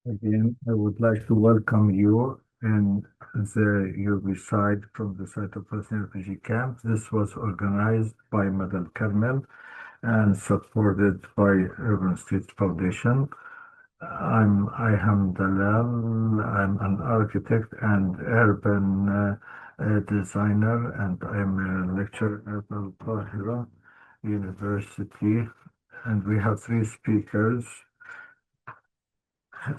Again, I would like to welcome you in the Urbicide from the site of Palestinian refugee camp. This was organized by al-Carmel and supported by Urban Street Foundation. I am Dalal. I'm an architect and urban designer, and I'm a lecturer at Al-Qahira University. And we have three speakers.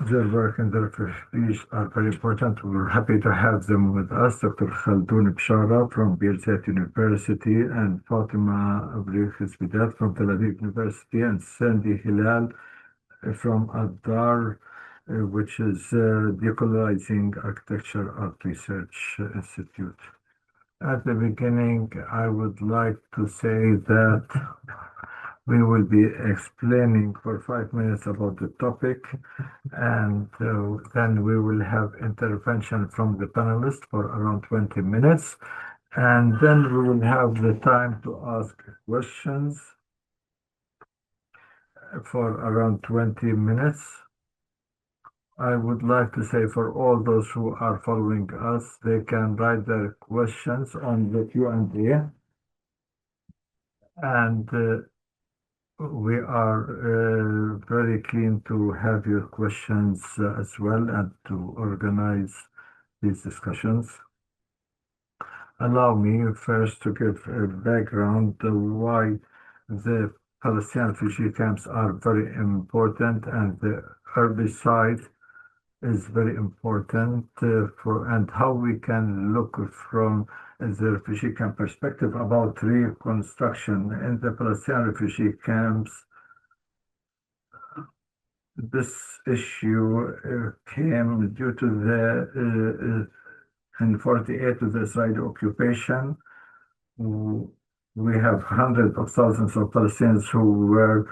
Their work and their expertise are very important. We're happy to have them with us, Dr. Khaldoun Bshara from Birzeit University and Fatima Abrikhis-Bidat from Tel Aviv University and Sandy Hilal from Adar, which is Decolonizing Architecture Art Research Institute. At the beginning, I would like to say that we will be explaining for 5 minutes about the topic, and then we will have intervention from the panelists for around 20 minutes, and then we will have the time to ask questions for around 20 minutes. I would like to say for all those who are following us, they can write their questions on the Q&A, and we are very keen to have your questions as well and to organize these discussions. Allow me first to give a background why the Palestinian refugee camps are very important and the herbicide is very important and how we can look from the refugee camp perspective about reconstruction in the Palestinian refugee camps. This issue came due to the in 48 to the Israeli occupation. We have hundreds of thousands of Palestinians who were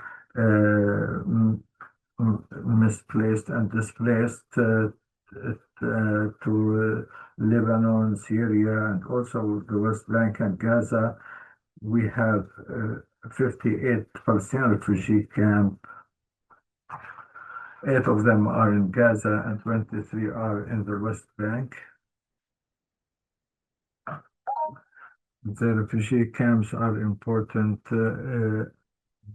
misplaced and displaced to Lebanon, Syria, and also the West Bank and Gaza. We have 58 Palestinian refugee camps. 8 of them are in Gaza and 23 are in the West Bank. The refugee camps are important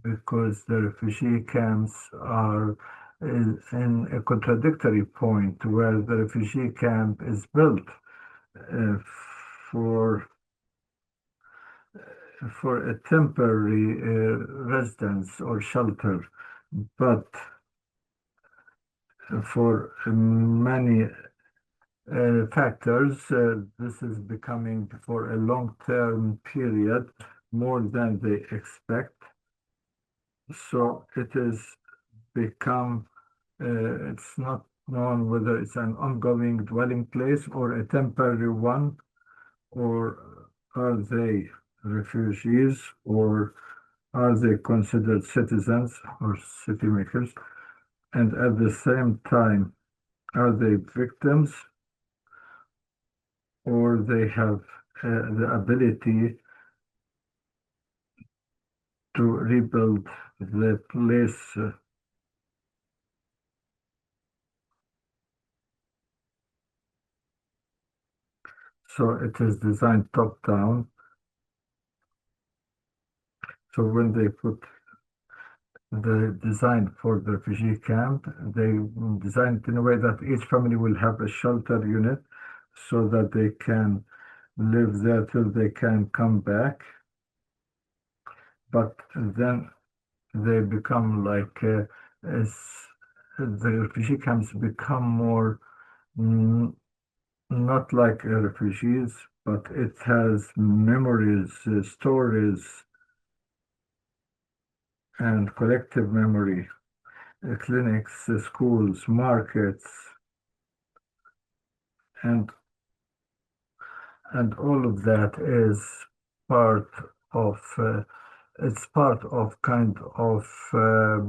because the refugee camps are in a contradictory point where the refugee camp is built uh, for for a temporary residence or shelter, but for many factors, this is becoming for a long-term period more than they expect. So it is become, it's not known whether it's an ongoing dwelling place or a temporary one, or are they refugees, or are they considered citizens or city makers? And at the same time, are they victims, or they have the ability to rebuild the place? So it is designed top down. So when they put the design for the refugee camp, they design it in a way that each family will have a shelter unit so that they can live there till they can come back. But then they become like as the refugee camps become more not like refugees, but it has memories, stories, and collective memory, clinics, schools, markets, and all of that is part of it's part of kind of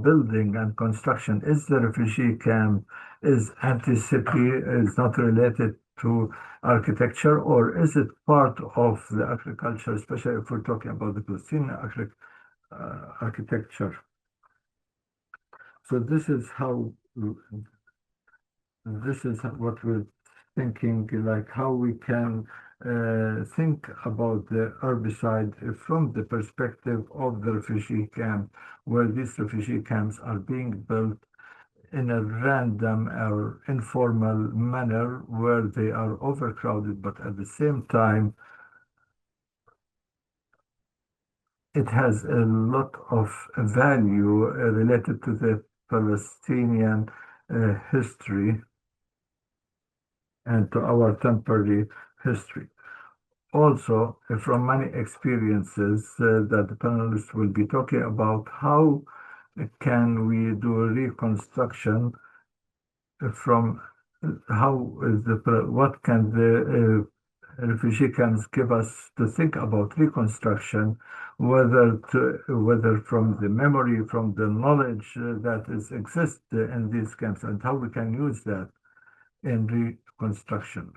building and construction. Is the refugee camp is anti-city, is not related to architecture, or is it part of the agriculture, especially if we're talking about the Palestinian architecture? So this is how this is what we're thinking, like how we can think about the herbicide from the perspective of the refugee camp, where these refugee camps are being built in a random or informal manner, where they are overcrowded, but at the same time, it has a lot of value related to the Palestinian history and to our temporary history. Also, from many experiences that the panelists will be talking about, how can we do reconstruction from how is what can the refugee camps give us to think about reconstruction, whether from the memory, from the knowledge that is exists in these camps, and how we can use that in reconstruction.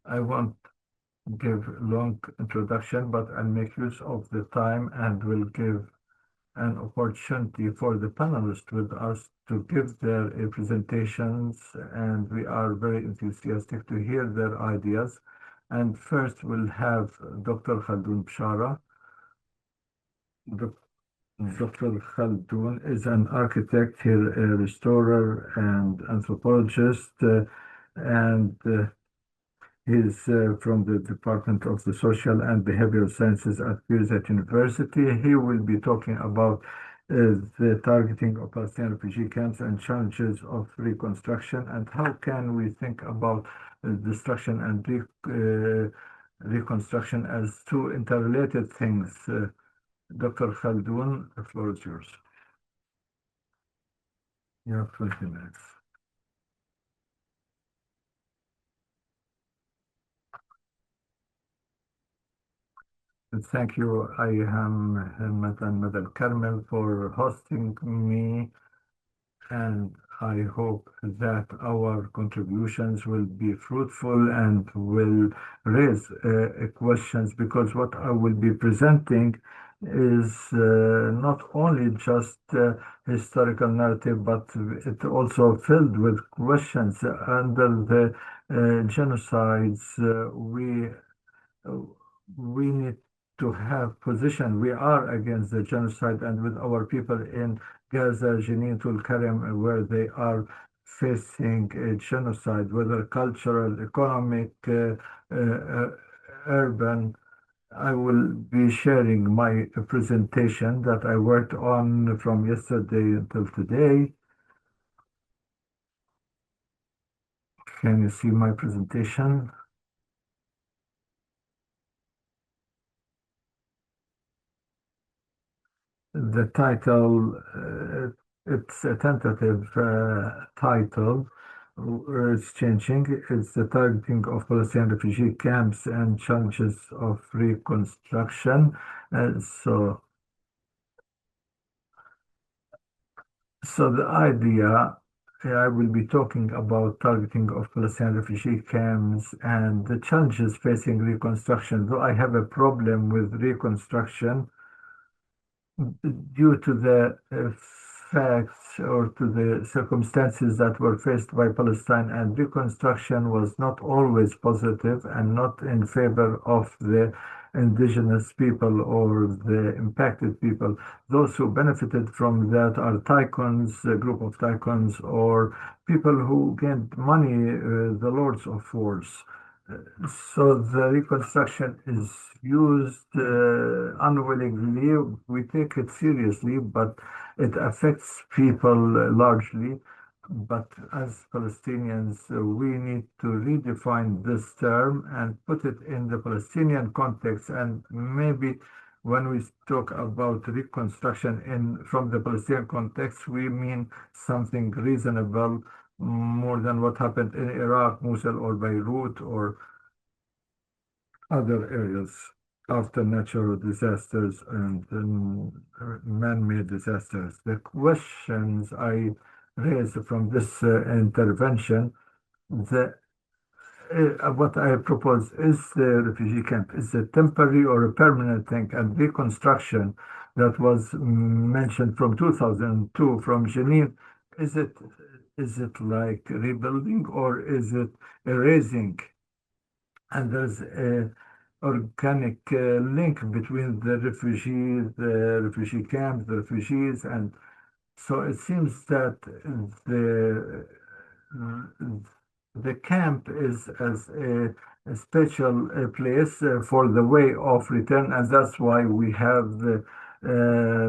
I won't give long introduction, but I'll make use of the time and will give an opportunity for the panelists with us to give their presentations, and we are very enthusiastic to hear their ideas. And first, we'll have Dr. Khaldun Bshara. Dr. Khaldun is an architect here, a restorer and anthropologist, and he's from the Department of the Social and Behavioral Sciences at Birzeit University. He will be talking about the targeting of Palestinian refugee camps and challenges of reconstruction, and how can we think about destruction and reconstruction as two interrelated things. Dr. Khaldun, the floor is yours. You have 20 minutes. Thank you. I am Helmet and al-Carmel for hosting me, and I hope that our contributions will be fruitful and will raise questions, because what I will be presenting is not only just historical narrative, but it also filled with questions. Under the genocides, we need to have position. We are against the genocide, and with our people in Gaza, Jenin, Tulkarem, where they are facing a genocide, whether cultural, economic, urban. I will be sharing my presentation that I worked on from yesterday until today. Can you see my presentation? The title, it's a tentative title. It's changing. It's the targeting of Palestinian refugee camps and challenges of reconstruction. So the idea, I will be talking about targeting of Palestinian refugee camps and the challenges facing reconstruction. Though I have a problem with reconstruction, due to the facts or to the circumstances that were faced by Palestine, and reconstruction was not always positive and not in favor of the indigenous people or the impacted people. Those who benefited from that are tycoons, a group of tycoons, or people who gained money, the lords of wars. So the reconstruction is used unwillingly. We take it seriously, but it affects people largely. But as Palestinians, we need to redefine this term and put it in the Palestinian context. And maybe when we talk about reconstruction from the Palestinian context, we mean something reasonable, more than what happened in Iraq, Mosul, or Beirut, or other areas after natural disasters and man-made disasters. The questions I raise from this intervention, the what I propose is the refugee camp is a temporary or a permanent thing, and reconstruction that was mentioned from 2002 from Jenin, is it is it like rebuilding or is it erasing? And there's a organic link between the refugee camps, the refugees, and so it seems that the the camp is as a special place for the way of return, and that's why we have the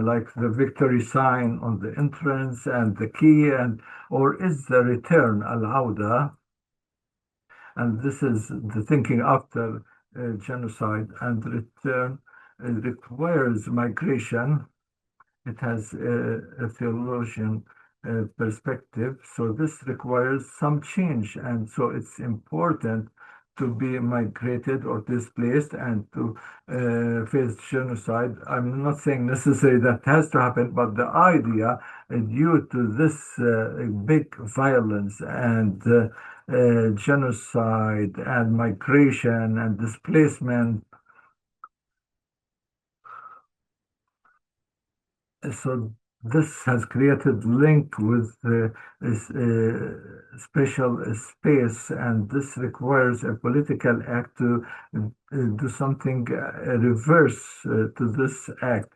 like the victory sign on the entrance and the key, and or is the return al-Auda, and this is the thinking after genocide and return requires migration. It has a theologian perspective. So this requires some change. And so it's important to be migrated or displaced and to face genocide. I'm not saying necessarily that has to happen, but the idea due to this big violence and genocide and migration and displacement. So this has created link with this special space, and this requires a political act to do something reverse to this act.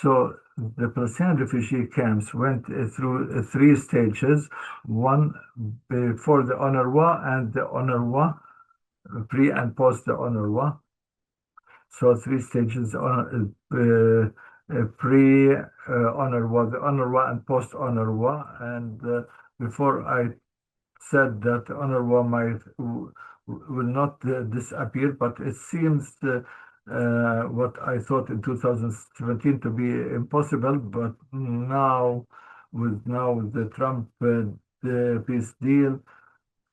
So the Palestinian refugee camps went through three stages: one before the UNRWA and the UNRWA, pre and post the UNRWA. So three stages pre-UNRWA, the UNRWA and post-UNRWA. And before I said that UNRWA will not disappear, but it seems what I thought in 2017 to be impossible. But now with the Trump the peace deal,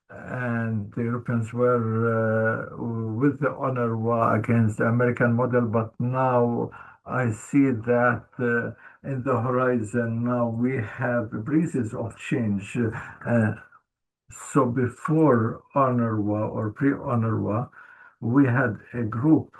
and the Europeans were with the UNRWA against the American model, but now I see that in the horizon now we have breezes of change. So before UNRWA or pre-UNRWA, we had a group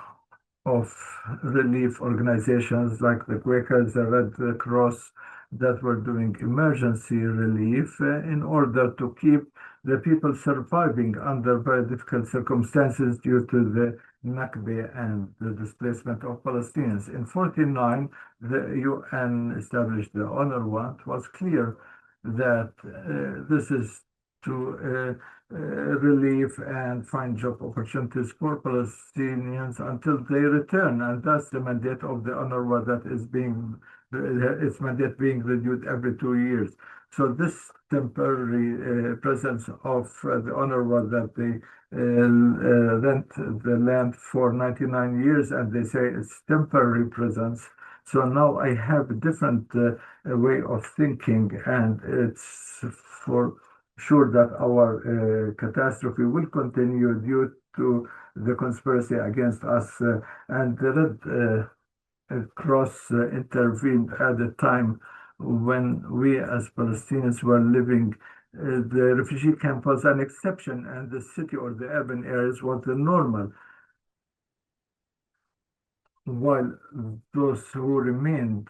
of relief organizations like the Quakers, the Red Cross, that were doing emergency relief in order to keep the people surviving under very difficult circumstances due to the Nakba and the displacement of Palestinians. In 49, the UN established the UNRWA. It was clear that this is to relieve and find job opportunities for Palestinians until they return. And that's the mandate of the UNRWA that is being, its mandate being reviewed every 2 years. So this temporary presence of the UNRWA that they rent the land for 99 years and they say it's temporary presence. So now I have a different way of thinking, and it's for sure that our catastrophe will continue due to the conspiracy against us. And the Red Cross intervened at a time when we as Palestinians were living. The refugee camp was an exception, and the city or the urban areas was the normal, while those who remained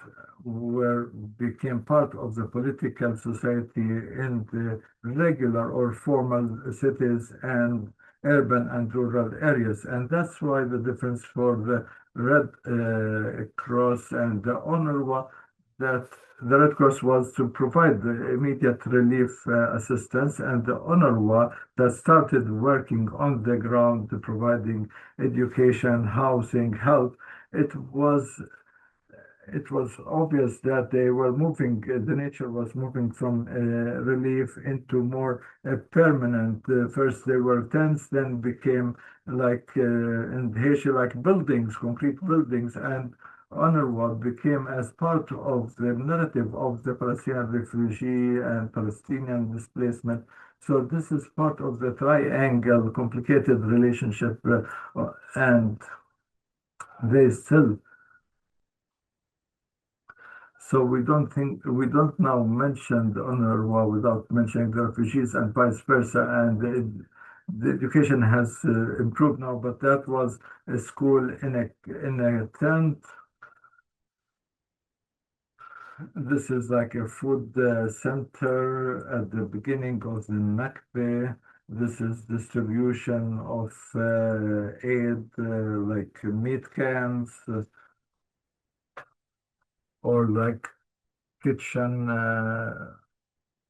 became part of the political society in the regular or formal cities and urban and rural areas. And that's why the difference for the Red Cross and the UNRWA, that the Red Cross was to provide the immediate relief assistance, and the UNRWA that started working on the ground, providing education, housing, health. It was obvious that they were moving, the nature was moving from relief into more permanent. First they were tents, then became like in Haiti, like buildings, concrete buildings, and UNRWA became as part of the narrative of the Palestinian refugee and Palestinian displacement. So this is part of the triangle, complicated relationship, and they still. So we don't now mention the UNRWA without mentioning the refugees and vice versa. And the education has improved now, but that was a school in a tent. This is like a food center at the beginning of the Nakba. This is distribution of aid, like meat cans or like kitchen.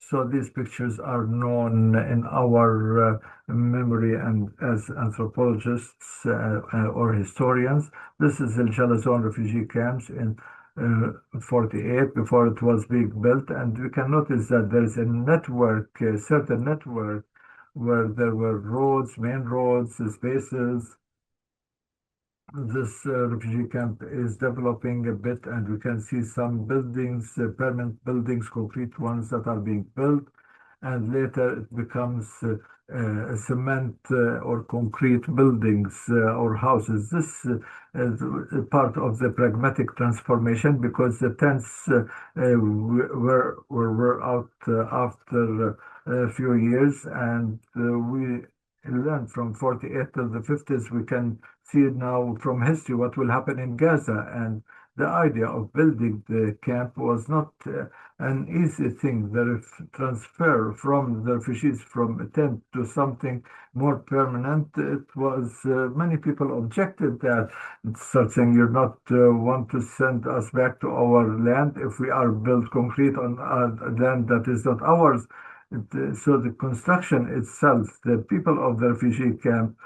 So these pictures are known in our memory and as anthropologists or historians. This is the Chalazon refugee camps in 48 before it was being built. And we can notice that there is a network, a certain network, where there were roads, main roads, spaces. This refugee camp is developing a bit, and we can see some buildings, permanent buildings, concrete ones that are being built, and later it becomes cement or concrete buildings or houses. This is part of the pragmatic transformation because the tents were out after a few years, and we learned from 48 to the 50s. We can see now from history what will happen in Gaza. And the idea of building the camp was not an easy thing. The transfer from the refugees from a tent to something more permanent, it was many people objected that. Start saying you're not want to send us back to our land if we are built concrete on land that is not ours. So the construction itself, the people of the refugee camp,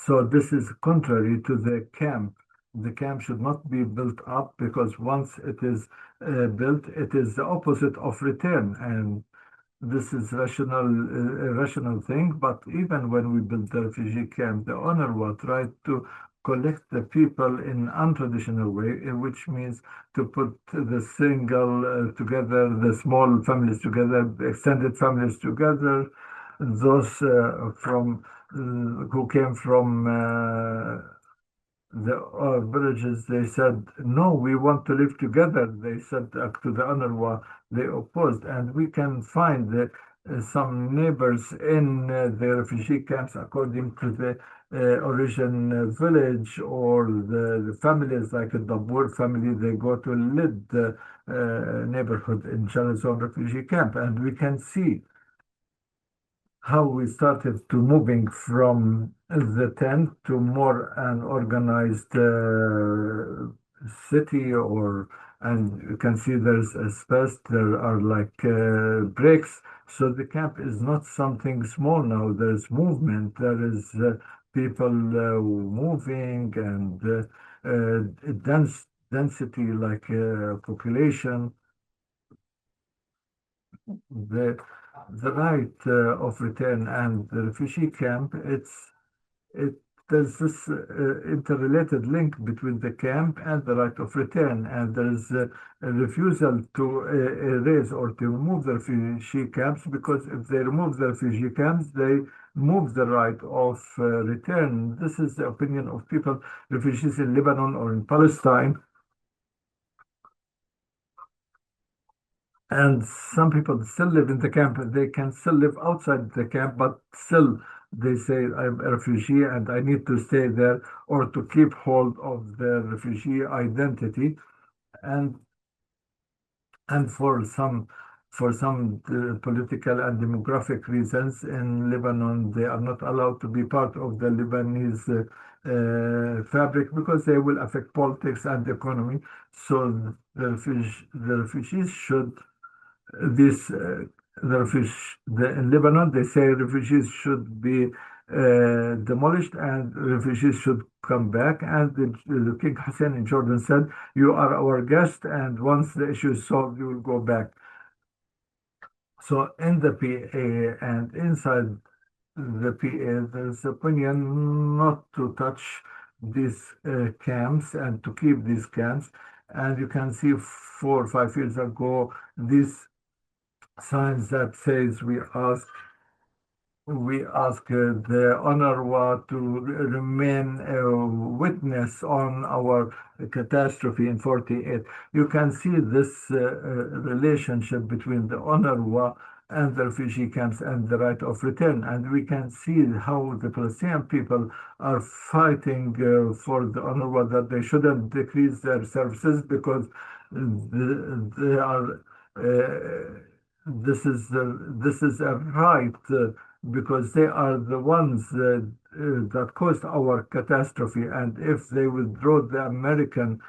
so this is contrary to the camp. The camp should not be built up because once it is built, it is the opposite of return. And this is a rational thing. But even when we built the refugee camp, the owner was tried to collect the people in untraditional way, which means to put the single together, the small families together, the extended families together, those from who came from the villages. They said, no, we want to live together. They said to the UNRWA, they opposed. And we can find some neighbors in the refugee camps according to the origin village, or the families like the Dabur family. They go to Lid neighborhood in Chalazon refugee camp, and we can see how we started to moving from the tent to more an organized city, or and you can see there's a space, there are like breaks. So the camp is not something small now. There's movement, there is people moving, and density like population. The the right of return and the refugee camp, it there's this interrelated link between the camp and the right of return, and there's a refusal to erase or to remove the refugee camps, because if they remove the refugee camps, they move the right of return. This is the opinion of people, refugees in Lebanon or in Palestine. And some people still live in the camp. They can still live outside the camp, but still they say, I'm a refugee and I need to stay there, or to keep hold of their refugee identity. And and for some political and demographic reasons in Lebanon, they are not allowed to be part of the Lebanese fabric, because they will affect politics and economy. So the refugees should this in Lebanon, they say refugees should be demolished and refugees should come back. And the King Hussein in Jordan said, you are our guest, and once the issue is solved, you will go back. So in the PA and inside the PA, there's opinion not to touch these camps and to keep these camps. And you can see 4 or 5 years ago, these signs that says we ask the UNRWA to remain a witness on our catastrophe in 48. You can see this relationship between the UNRWA and the refugee camps and the right of return. And we can see how the Palestinian people are fighting for the UNRWA that they shouldn't decrease their services because they are. This is a right because they are the ones that caused our catastrophe. And if they withdraw the American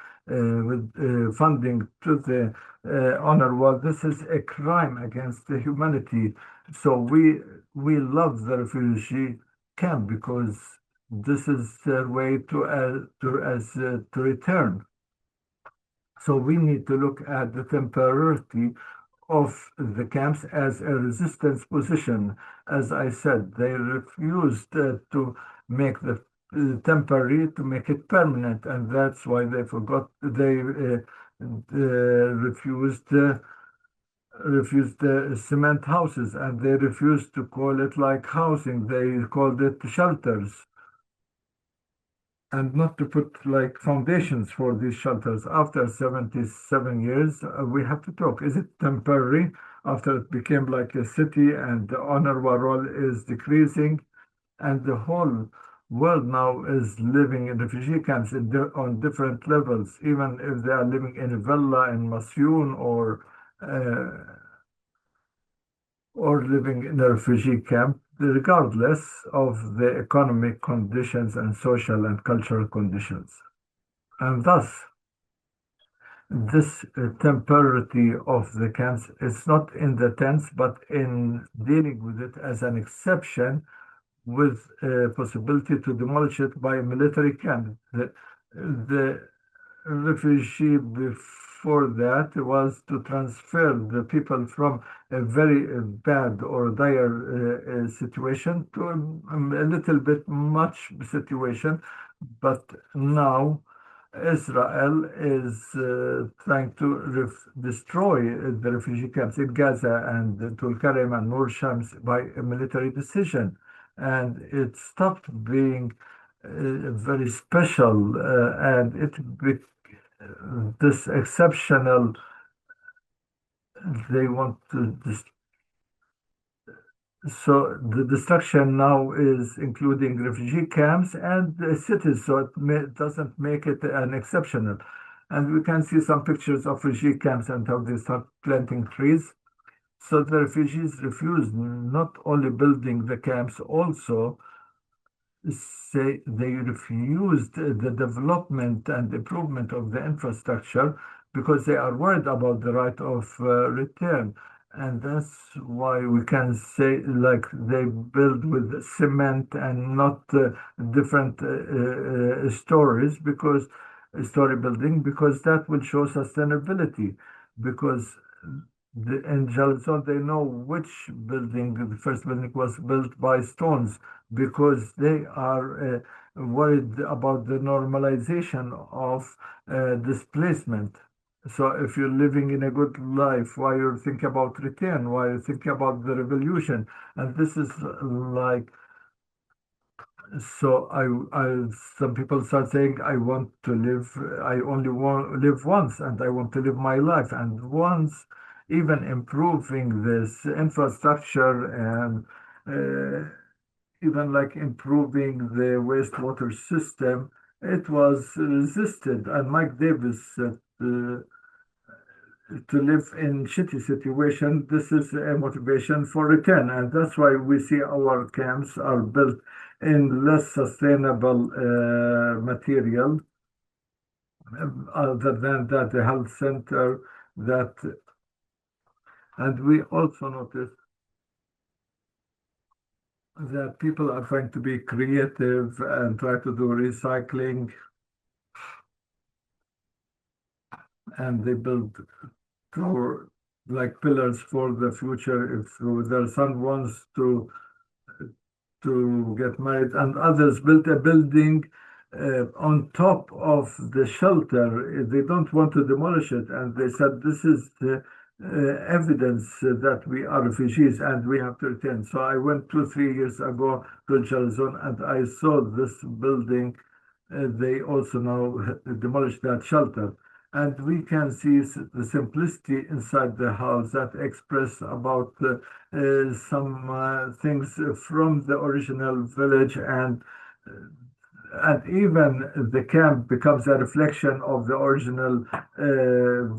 funding to the UNRWA, this is a crime against the humanity. So we love the refugee camp because this is their way to return. So we need to look at the temporarity of the camps as a resistance position. As I said, they refused to make the temporary to make it permanent, and that's why they forgot refused the cement houses, and they refused to call it like housing. They called it shelters and not to put like foundations for these shelters. After 77 years, we have to talk. Is it temporary after it became like a city and the UNRWA role is decreasing and the whole world now is living in refugee camps on different levels, even if they are living in a villa in Masyoun or living in a refugee camp, regardless of the economic conditions and social and cultural conditions. And thus, this temporality of the camps is not in the tents, but in dealing with it as an exception with a possibility to demolish it by a military camp. The refugee before that was to transfer the people from a very bad or dire situation to a little bit much situation. But now Israel is trying to destroy the refugee camps in Gaza and Tulkarem and Nur Shams by a military decision. And it stopped being very special and this exceptional, they want to so the destruction now is including refugee camps and cities, so it doesn't make it an exceptional. And we can see some pictures of refugee camps and how they start planting trees. So the refugees refused not only building the camps, also say they refused the development and improvement of the infrastructure because they are worried about the right of return. And that's why we can say like they build with cement and not different stories because story building because that will show sustainability because in Jalzon, they know which building, the first building was built by stones because they are worried about the normalization of displacement. So if you're living in a good life, why you think about return, why you think about the revolution, and this is like so some people start saying, I want to live, I only want to live once and I want to live my life. And once even improving this infrastructure and even like improving the wastewater system, it was resisted. And Mike Davis said, to live in shitty situation, this is a motivation for return. And that's why we see our camps are built in less sustainable material other than that the health center that and we also notice that people are trying to be creative and try to do recycling and they build tower like pillars for the future if their son wants to get married, and others built a building on top of the shelter. They don't want to demolish it, and they said this is the evidence that we are refugees and we have to return. So I went 2-3 years ago to Jalzon and I saw this building. They also now demolished that shelter. and we can see the simplicity inside the house that express about some things from the original village, and even the camp becomes a reflection of the original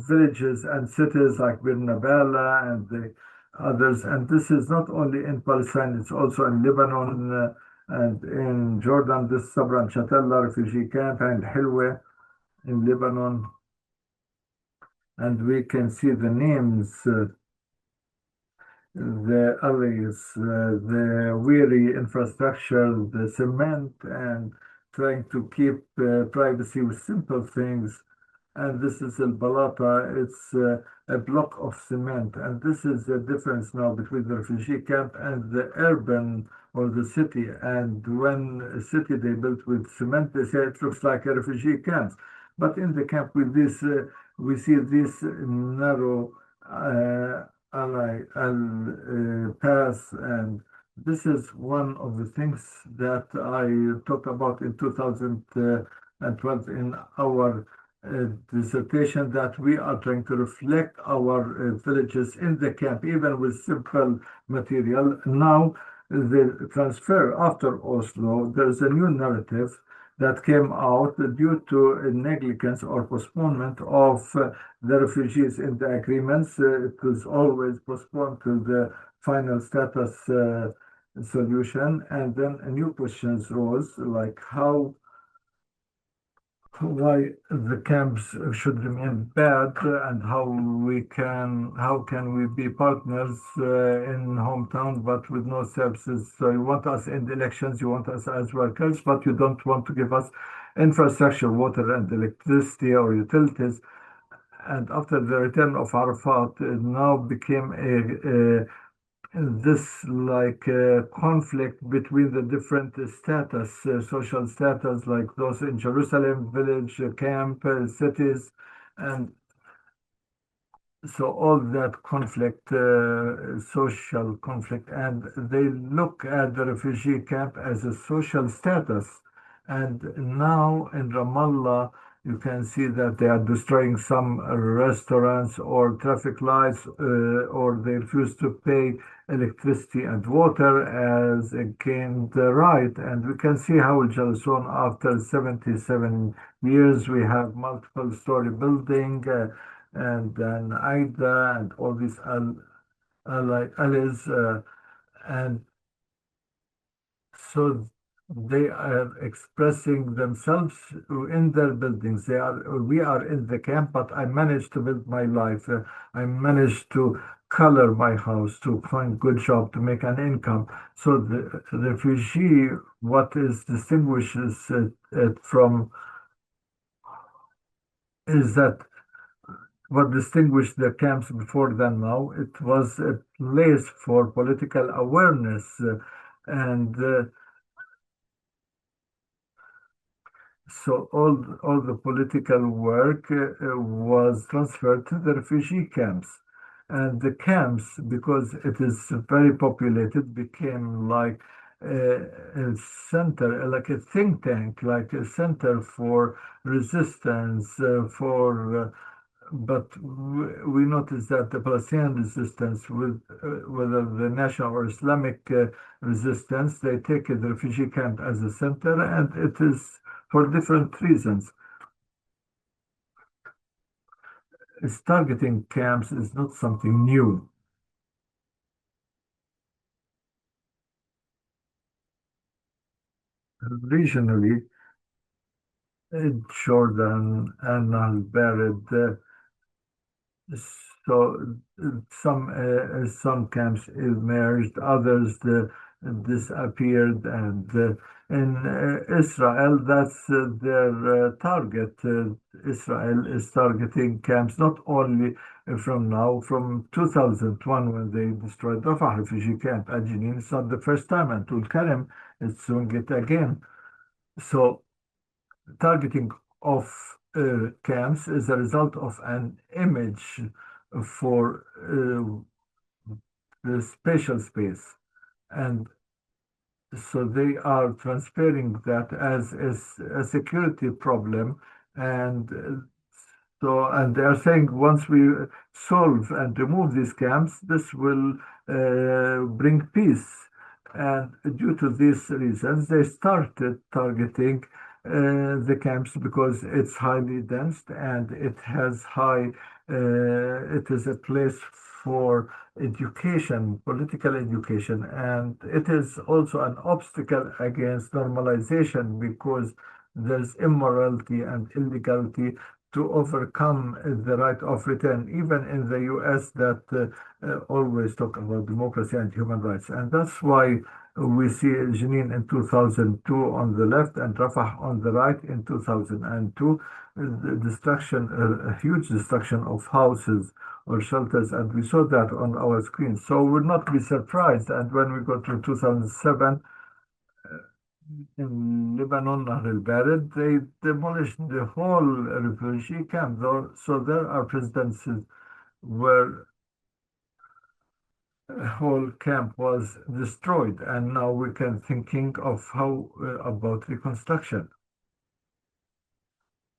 villages and cities like Bir Nabala and the others. And this is not only in Palestine, it's also in Lebanon and in Jordan, this Sabra and Shatella refugee camp, and Hilwe in Lebanon. And we can see the names, the alleys, the weary infrastructure, the cement, and trying to keep privacy with simple things. And this is El Balata, it's a block of cement. And this is the difference now between the refugee camp and the urban or the city. And when a city they built with cement, they say it looks like a refugee camp. But in the camp with this, we see this narrow path, and this is one of the things that I talked about in 2012 in our dissertation, that we are trying to reflect our villages in the camp, even with simple material. Now, the transfer after Oslo, there's a new narrative that came out due to negligence or postponement of the refugees in the agreements. It was always postponed to the final status solution, and then new questions rose, like why the camps should remain bad, and how can we be partners in hometown but with no services. So you want us in the elections, you want us as workers, but you don't want to give us infrastructure, water and electricity or utilities. And after the return of Arafat, it now became this like conflict between the different status, social status, like those in Jerusalem, village, camp, cities, and so all that conflict, social conflict, and they look at the refugee camp as a social status. And now in Ramallah, you can see that they are destroying some restaurants or traffic lights, or they refuse to pay electricity and water as against the right. And we can see how Jalson, after 77 years, we have multiple story building. And then Aida and all these allies, and so they are expressing themselves in their buildings. We are in the camp, but I managed to build my life. I managed to color my house, to find good job, to make an income. So the refugee, what is distinguishes it from is that what distinguished the camps before than now, it was a place for political awareness, and so all the political work was transferred to the refugee camps. And the camps, because it is very populated, became like a center, like a think tank, like a center for resistance, but we noticed that the Palestinian resistance, with whether the national or Islamic resistance, they take the refugee camp as a center, and it is for different reasons. It's targeting camps is not something new. Regionally, Jordan and Al-Bared, so some camps emerged, others disappeared, and in Israel, that's their target. Israel is targeting camps not only from now, from 2001 when they destroyed Rafah refugee camp at Jenin. It's not the first time, and Tul Karim is doing it again. So targeting of camps is a result of an image for the spatial space. And so they are transferring that as a security problem, and So, and they are saying once we solve and remove these camps, this will bring peace. And due to these reasons, they started targeting the camps because it's highly dense and it has it is a place for education, political education, and it is also an obstacle against normalization because there's immorality and illegality to overcome the right of return, even in the US that always talk about democracy and human rights. And that's why we see Jenin in 2002 on the left and Rafah on the right in 2002, the destruction, a huge destruction of houses or shelters, and we saw that on our screen. So we'll not be surprised. And when we go to 2007, in Lebanon, Nahr al-Bared, they demolished the whole refugee camp. So there are residences where a whole camp was destroyed, and now we can thinking of how about reconstruction.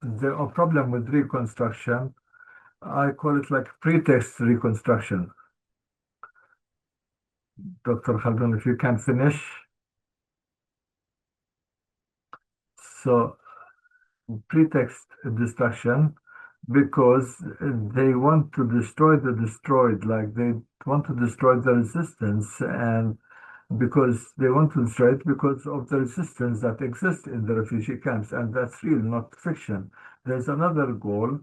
The problem with reconstruction, I call it like pretext reconstruction. Dr. Khaldun, if you can finish. So pretext destruction because they want to destroy the destroyed, like they want to destroy the resistance, and because they want to destroy it because of the resistance that exists in the refugee camps, and that's real, not fiction. There's another goal,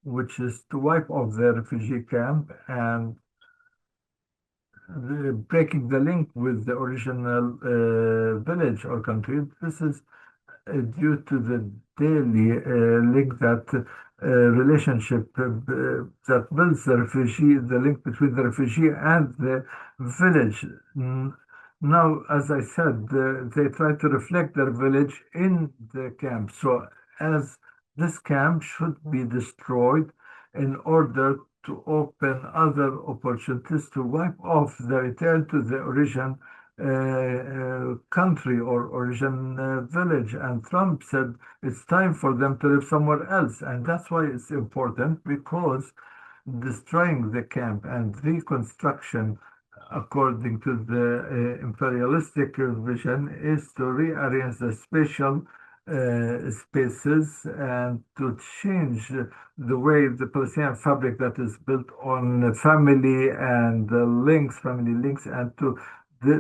which is to wipe off the refugee camp and breaking the link with the original village or country. This is due to the daily link that relationship that builds the refugee, the link between the refugee and the village. Now, as I said, they try to reflect their village in the camp. So, as this camp should be destroyed in order to open other opportunities to wipe off the return to the origin country or origin village. And Trump said it's time for them to live somewhere else. And that's why it's important, because destroying the camp and reconstruction, according to the imperialistic vision, is to rearrange the spatial spaces and to change the way the Palestinian fabric that is built on family and family links, and to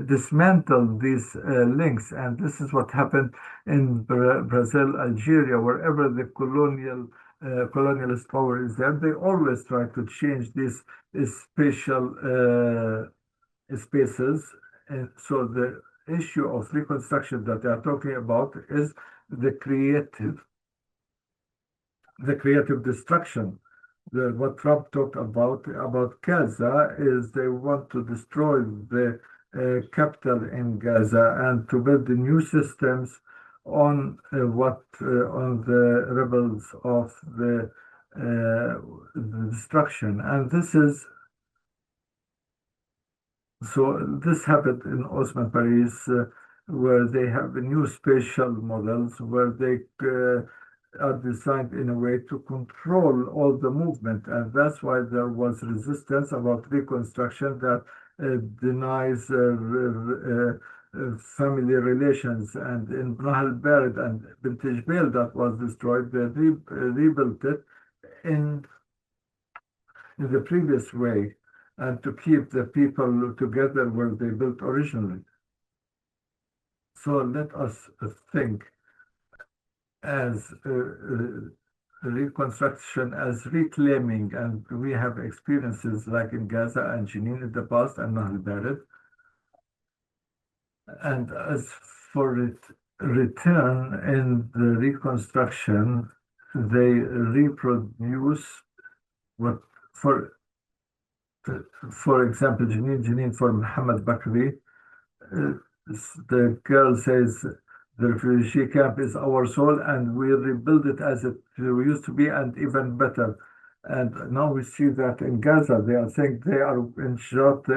dismantle these links. And this is what happened in Brazil, Algeria, wherever the colonialist power is there. They always try to change these spatial spaces. And so the issue of reconstruction that they are talking about is the creative destruction. What Trump talked about Gaza is they want to destroy the capital in Gaza and to build the new systems on on the rebels of the destruction. And this happened in Osman Paris, where they have new spatial models where they are designed in a way to control all the movement. And that's why there was resistance about reconstruction that denies family relations. And in Nahr al-Bared and Vintage Bale that was destroyed, they rebuilt it in the previous way, and to keep the people together where they built originally. So let us think as reconstruction, as reclaiming, and we have experiences like in Gaza and Jenin in the past and Nahr al-Bared. And as for return in the reconstruction, they reproduce what, for example, Jenin for Muhammad Bakri, the girl says, the refugee camp is our soul, and we rebuild it as it used to be, and even better. And now we see that in Gaza, they are saying they are in Shrat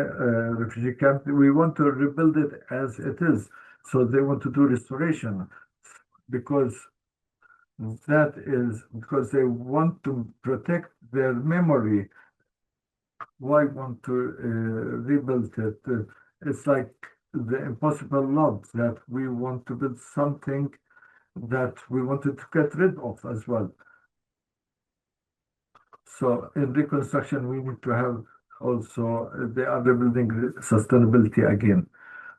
refugee camp. We want to rebuild it as it is. So they want to do restoration, because That is because they want to protect their memory. Why want to rebuild it? It's like the impossible love that we want to build something that we wanted to get rid of as well. So in reconstruction, we need to have also they are rebuilding sustainability again.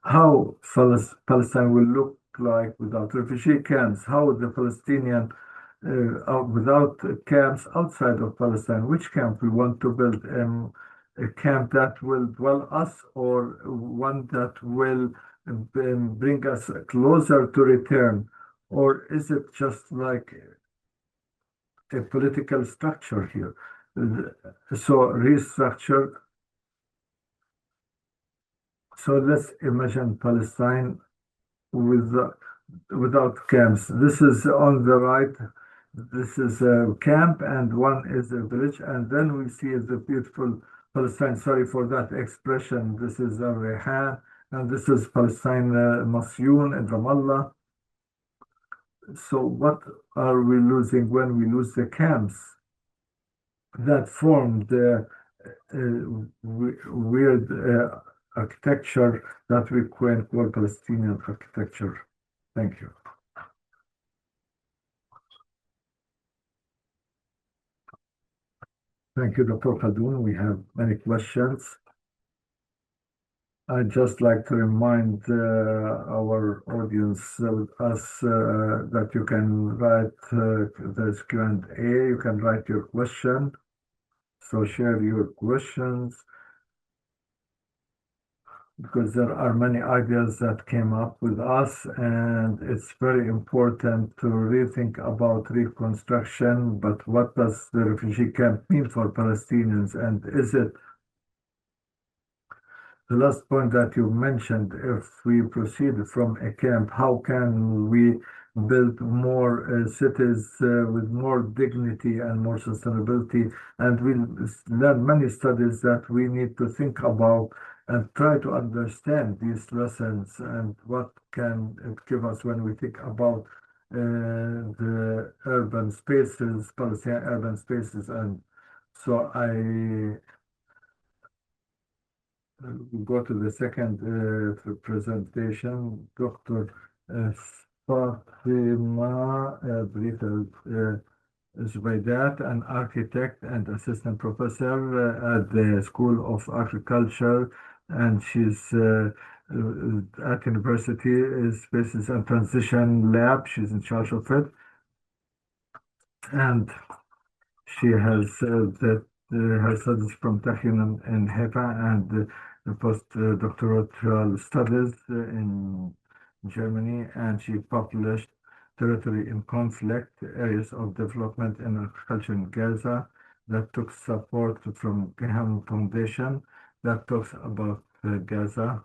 How Palestine will look like without refugee camps, how the Palestinian without camps outside of Palestine, which camp we want to build, a camp that will dwell us or one that will bring us closer to return, or is it just like a political structure here? So restructure. So let's imagine Palestine with without camps. This is on the right. This is a camp, and one is a village, and then we see the beautiful Palestine. Sorry for that expression. This is Rehan, and this is Palestine Masyoun and Ramallah. So what are we losing when we lose the camps that formed the weird architecture that we can call Palestinian architecture? Thank you. Thank you, Dr. Khadoun. We have many questions. I'd just like to remind our audience with us that you can write this Q&A, you can write your question. So share your questions because there are many ideas that came up with us, and it's very important to rethink about reconstruction. But what does the refugee camp mean for Palestinians? And is it the last point that you mentioned? If we proceed from a camp, how can we build more cities with more dignity and more sustainability? And we learn many studies that we need to think about and try to understand these lessons and what can it give us when we think about the urban spaces, Palestinian urban spaces. And so I go to the second presentation. Dr. uh, Fatima Zubaydat, an architect and assistant professor at the School of Agriculture, and she's at university, Spaces and Transition Lab. She's in charge of it, and she has her studies from Technion in Haifa and postdoctoral studies in Germany, and she published Territory in Conflict, Areas of Development in Agriculture in Gaza, that took support from Graham Foundation, that talks about Gaza.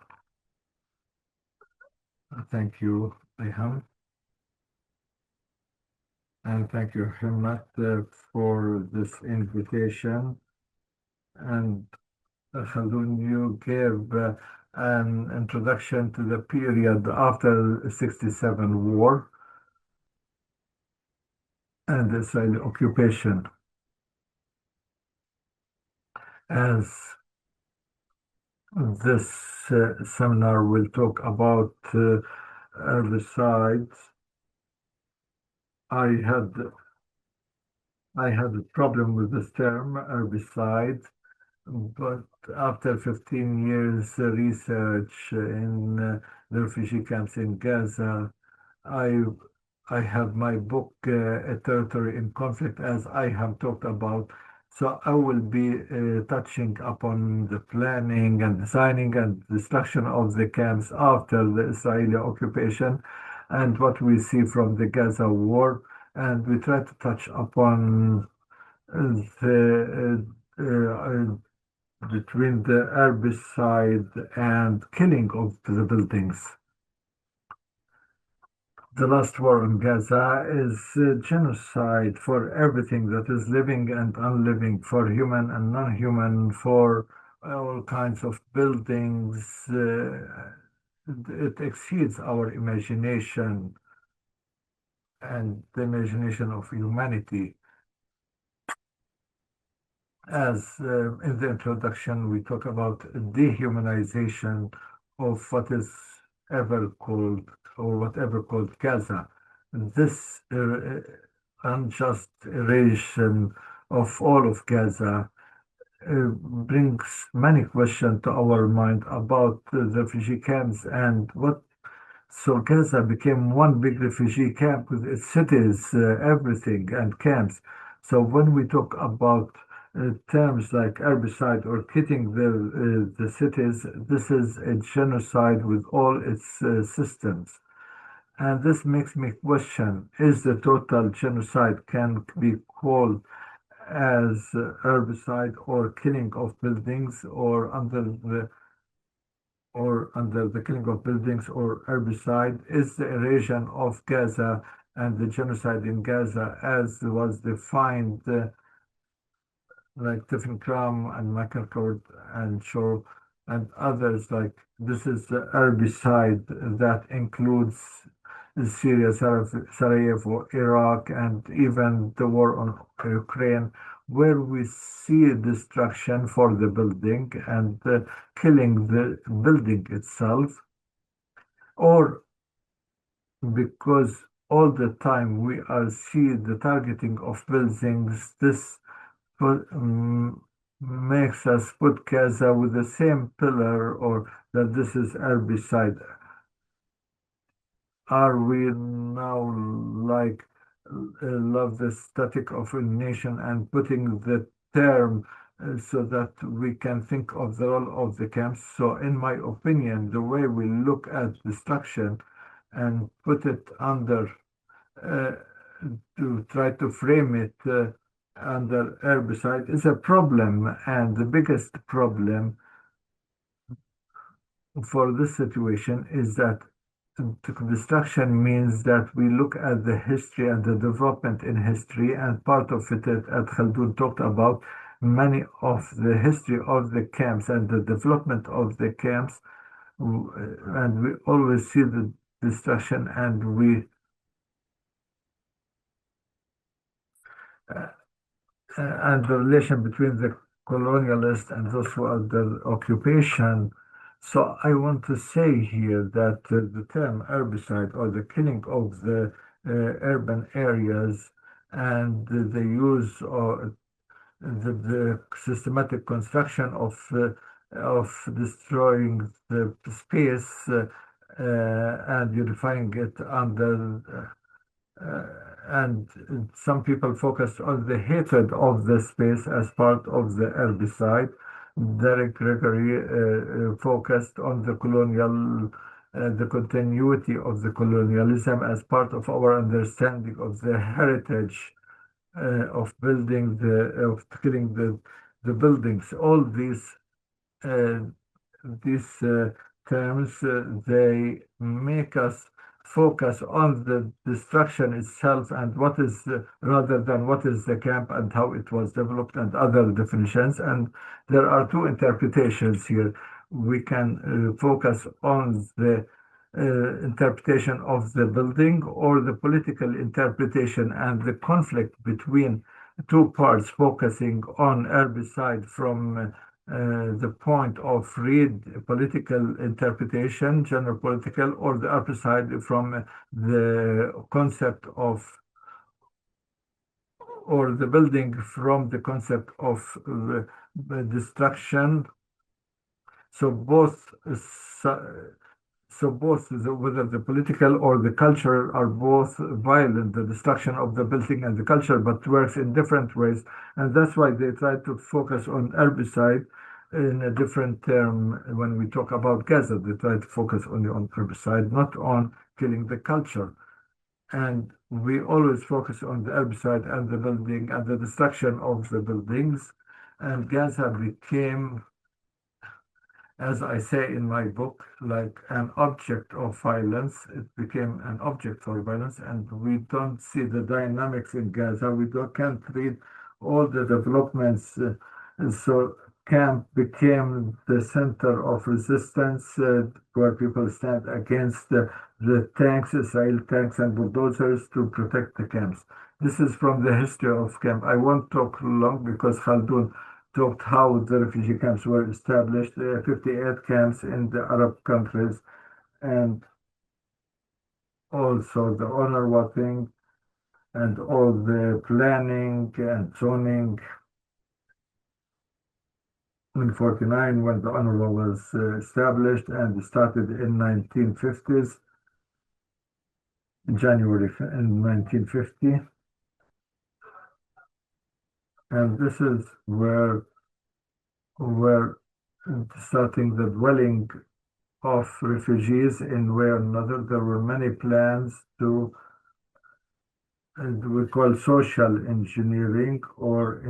Thank you, Graham. And thank you, Himmat, for this invitation. And Khaldun, you gave an introduction to the period after 67 war and the Israeli occupation. As this seminar will talk about herbicides, I had a problem with this term, herbicide, but after 15 years research in the refugee camps in Gaza, I I have my book, A Territory in Conflict, as I have talked about. So I will be touching upon the planning and designing and destruction of the camps after the Israeli occupation and what we see from the Gaza war. And we try to touch upon the between the herbicide and killing of the buildings. The last war in Gaza is genocide for everything that is living and unliving, for human and non-human, for all kinds of buildings. It exceeds our imagination. and the imagination of humanity. As in the introduction, we talk about dehumanization of what is ever called or whatever called Gaza. This unjust erasure of all of Gaza brings many questions to our mind about the refugee camps and what. So Gaza became one big refugee camp with its cities, everything, and camps. So when we talk about terms like herbicide or hitting the cities, this is a genocide with all its systems. And this makes me question, is the total genocide can be called as herbicide or killing of buildings or under the killing of buildings or herbicide? Is the erosion of Gaza and the genocide in Gaza as was defined like Stephen Cram and Michael Cord and Shaw and others, like this is the herbicide that includes Syria, Sarajevo, Iraq, and even the war on Ukraine, where we see destruction for the building and killing the building itself, or because all the time we are see the targeting of buildings, this makes us put Gaza with the same pillar or that this is herbicide. Are we now like love the static of a nation and putting the term so that we can think of the role of the camps? So in my opinion, the way we look at destruction and put it under uh, to try to frame it under herbicide is a problem, and the biggest problem for this situation is that destruction means that we look at the history and the development in history, and part of it at Khaldun talked about many of the history of the camps and the development of the camps, and we always see the destruction uh, and the relation between the colonialists and those who are the occupation. So I want to say here that the term herbicide or the killing of the urban areas and the use or the systematic construction of destroying the space and unifying it under uh, and some people focused on the hatred of the space as part of the herbicide. Derek Gregory focused on the continuity of the colonialism as part of our understanding of the heritage of building of killing the buildings. All uh, these terms, they make us focus on the destruction itself and what is rather than what is the camp and how it was developed and other definitions. And there are two interpretations here. We can focus on the interpretation of the building or the political interpretation and the conflict between two parts focusing on herbicide from the point of read political interpretation, general political, or the other side from the concept of, or the building from the concept of destruction. So both, so both whether the political or the culture are both violent, the destruction of the building and the culture, but works in different ways. And that's why they try to focus on herbicide in a different term. When we talk about Gaza, they try to focus only on herbicide, not on killing the culture. And we always focus on the herbicide and the building and the destruction of the buildings. And Gaza became, as I say in my book, like an object of violence. It became an object for violence, and we don't see the dynamics in Gaza. We can't read all the developments. And so camp became the center of resistance where people stand against the tanks, Israel tanks and bulldozers to protect the camps. This is from the history of camp. I won't talk long because Khaldun talked how the refugee camps were established, 58 camps in the Arab countries, and also the UNRWA thing and all the planning and zoning in 49 when the UNRWA was established and started in 1950s, January in 1950. And this is where starting the dwelling of refugees in way or another. There were many plans to and we call social engineering or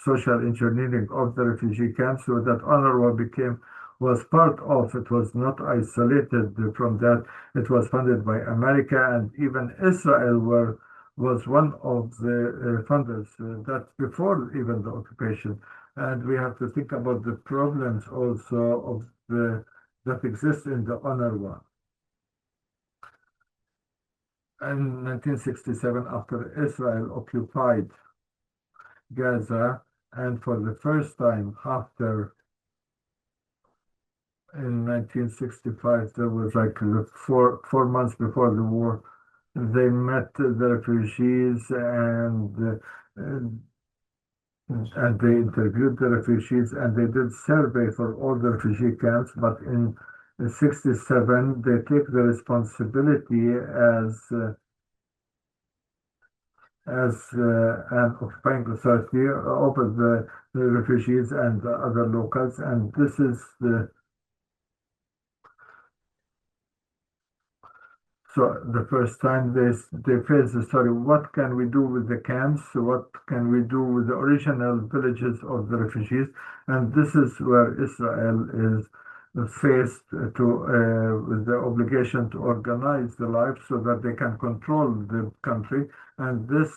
social engineering of the refugee camps so that UNRWA was part of it, was not isolated from that. It was funded by America and even Israel was one of the funders. That's before even the occupation. And we have to think about the problems also of that exist in the UNRWA. In 1967, after Israel occupied Gaza, and for the first time after in 1965, there was like the four months before the war, they met the refugees and they interviewed the refugees and they did survey for all the refugee camps. But in 67, they take the responsibility as an occupying authority over the refugees and the other locals. And this is so the first time they face the story, what can we do with the camps? What can we do with the original villages of the refugees? And this is where Israel is faced with the obligation to organize the life so that they can control the country. And this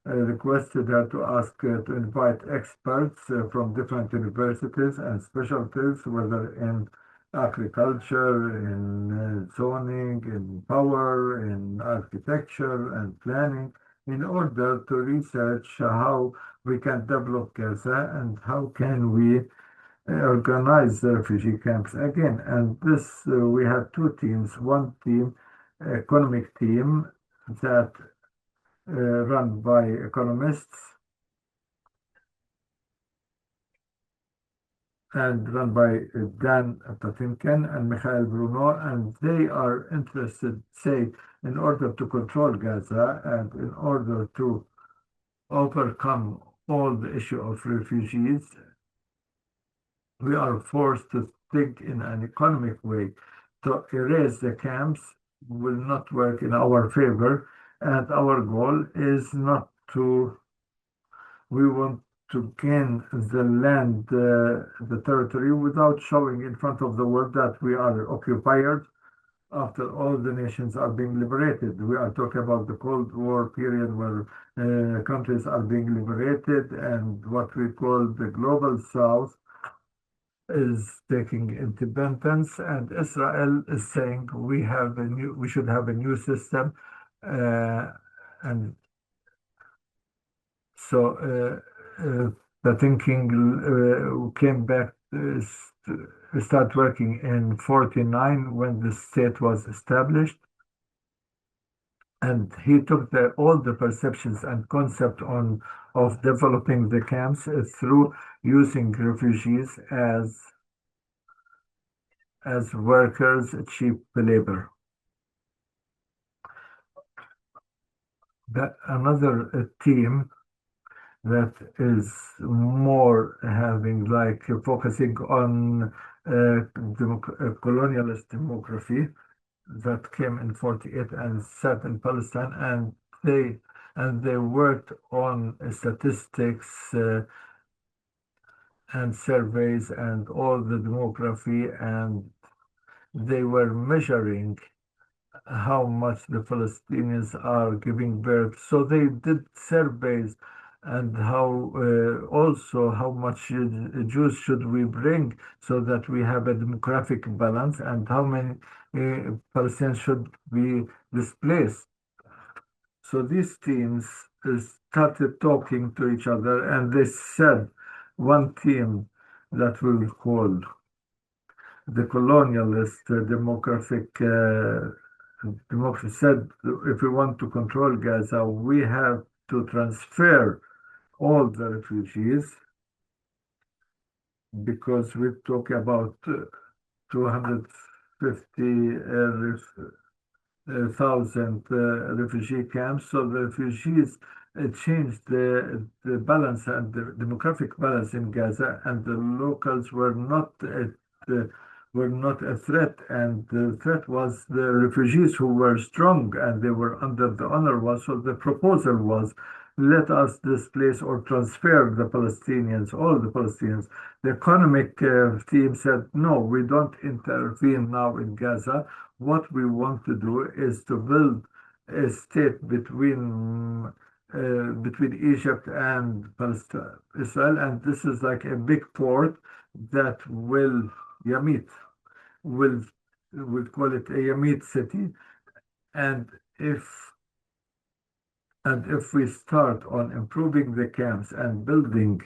requested her to ask to invite experts from different universities and specialties, whether in agriculture, in zoning, in power, in architecture and planning, in order to research how we can develop Gaza and how can we organize the refugee camps again. And this, we had two teams, one team, economic team that run by economists and run by Dan Tatimken and Mikhail Bruno, and they are interested, say, in order to control Gaza and in order to overcome all the issue of refugees, we are forced to think in an economic way. To erase the camps will not work in our favor, and our goal is not to, we want to gain the land, the territory, without showing in front of the world that we are occupiers after all the nations are being liberated. We are talking about the Cold War period where countries are being liberated and what we call the global South is taking independence, and Israel is saying we should have a new system, and so the thinking came back, start working in 49 when the state was established. And he took all the perceptions and concept of developing the camps through using refugees as workers, cheap labor. That another team that is more having like focusing on colonialist demography that came in 48 and sat in Palestine, and they worked on statistics and surveys and all the demography, and they were measuring how much the Palestinians are giving birth. So they did surveys and how also how much Jews should we bring so that we have a demographic balance, and how many Palestinians should be displaced. So these teams started talking to each other, and they said one team that we'll call the colonialist demography said if we want to control Gaza, we have to transfer all the refugees because we're talking about 250,000 refugee camps. So the refugees changed the balance and the demographic balance in Gaza, and the locals were not a threat. And the threat was the refugees who were strong and they were under the UNRWA. So the proposal was, let us displace or transfer the Palestinians, all the Palestinians. The economic team said, no, we don't intervene now in Gaza. What we want to do is to build a state between Egypt and Palestine, Israel, and this is like a big port that will Yamit will we'll call it a Yamit city, and if we start on improving the camps and building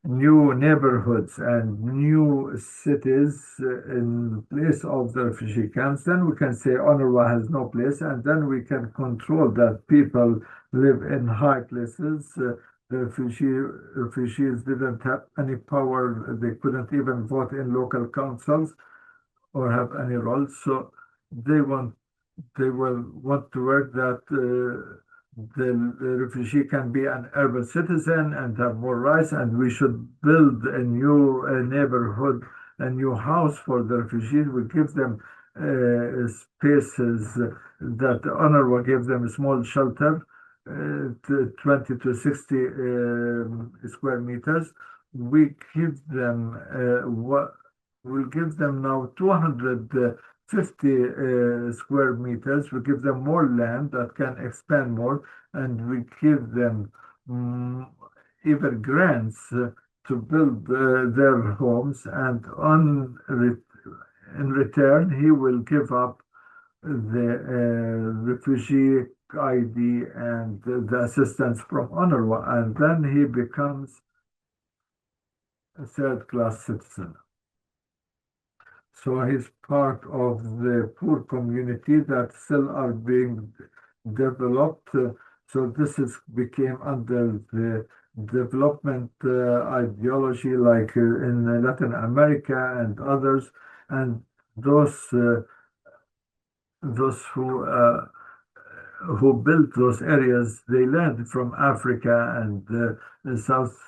new neighborhoods and new cities in place of the refugee camps, then we can say UNRWA has no place, and then we can control that people live in high places. The refugees didn't have any power; they couldn't even vote in local councils or have any role. So they want they will want to work that the refugee can be an urban citizen and have more rights, and we should build a new neighborhood, a new house for the refugees. We give them spaces that UNRWA give them a small shelter, 20 to 60 square meters. We give them what we'll give them now 250 square meters. We give them more land that can expand more, and we give them even grants to build their homes. And in return, he will give up the refugee ID and the assistance from UNRWA, and then he becomes a third-class citizen. So he's part of the poor community that still are being developed. So this is became under the development ideology, like in Latin America and others, and those who built those areas, they learned from Africa and South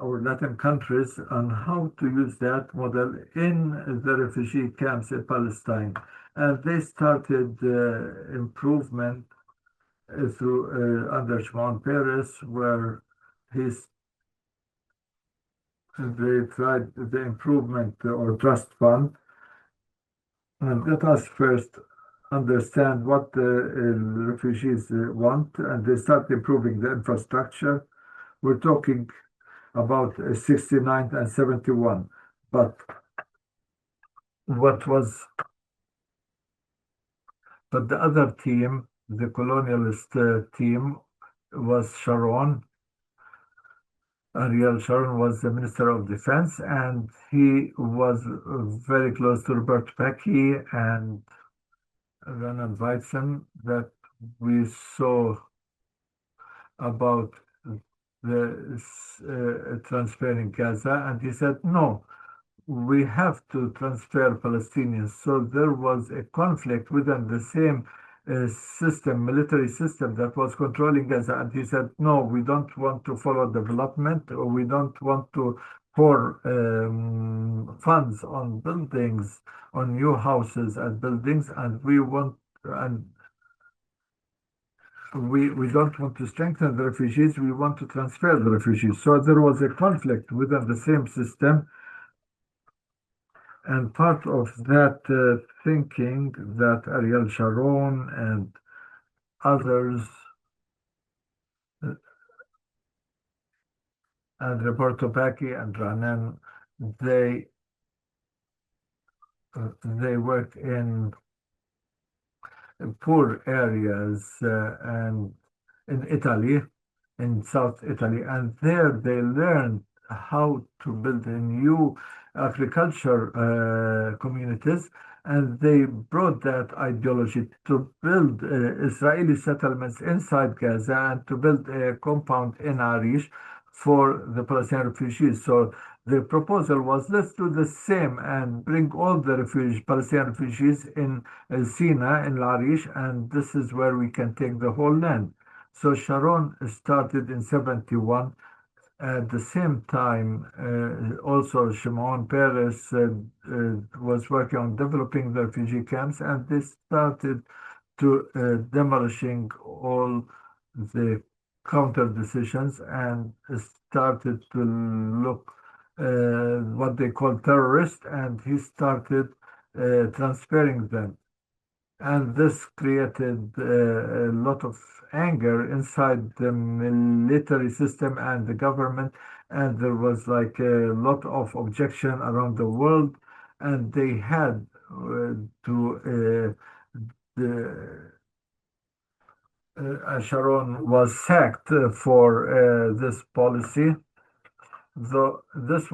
or Latin countries on how to use that model in the refugee camps in Palestine. And they started improvement through under Shimon Peres, where they tried the improvement or trust fund. And let us first understand what the refugees want, and they start improving the infrastructure. We're talking about 69 and 71, but the other team, the colonialist team, was Sharon. Ariel Sharon was the Minister of Defense, and he was very close to Robert Pecky and Ronald Weizsäcker that we saw about the transferring Gaza, and he said, no, we have to transfer Palestinians. So there was a conflict within the same military system that was controlling Gaza, and he said, no, we don't want to follow development, or we don't want to pour funds on buildings, on new houses and buildings, and we don't want to strengthen the refugees, we want to transfer the refugees. So there was a conflict within the same system. And part of that thinking that Ariel Sharon and others and Roberto Pacchi and Ranan, they they worked in poor areas and in Italy, in South Italy, and there they learned how to build a new agriculture communities, and they brought that ideology to build Israeli settlements inside Gaza and to build a compound in Arish for the Palestinian refugees. So the proposal was let's do the same and bring all the Palestinian refugees in Sina in Larish, and this is where we can take the whole land. So Sharon started in 71. At the same time, also Shimon Peres was working on developing the refugee camps, and they started to demolishing all the counter decisions and started to look what they call terrorists, and he started transferring them. And this created a lot of anger inside the military system and the government, and there was like a lot of objection around the world, and they had to the Sharon was sacked for this policy. Though this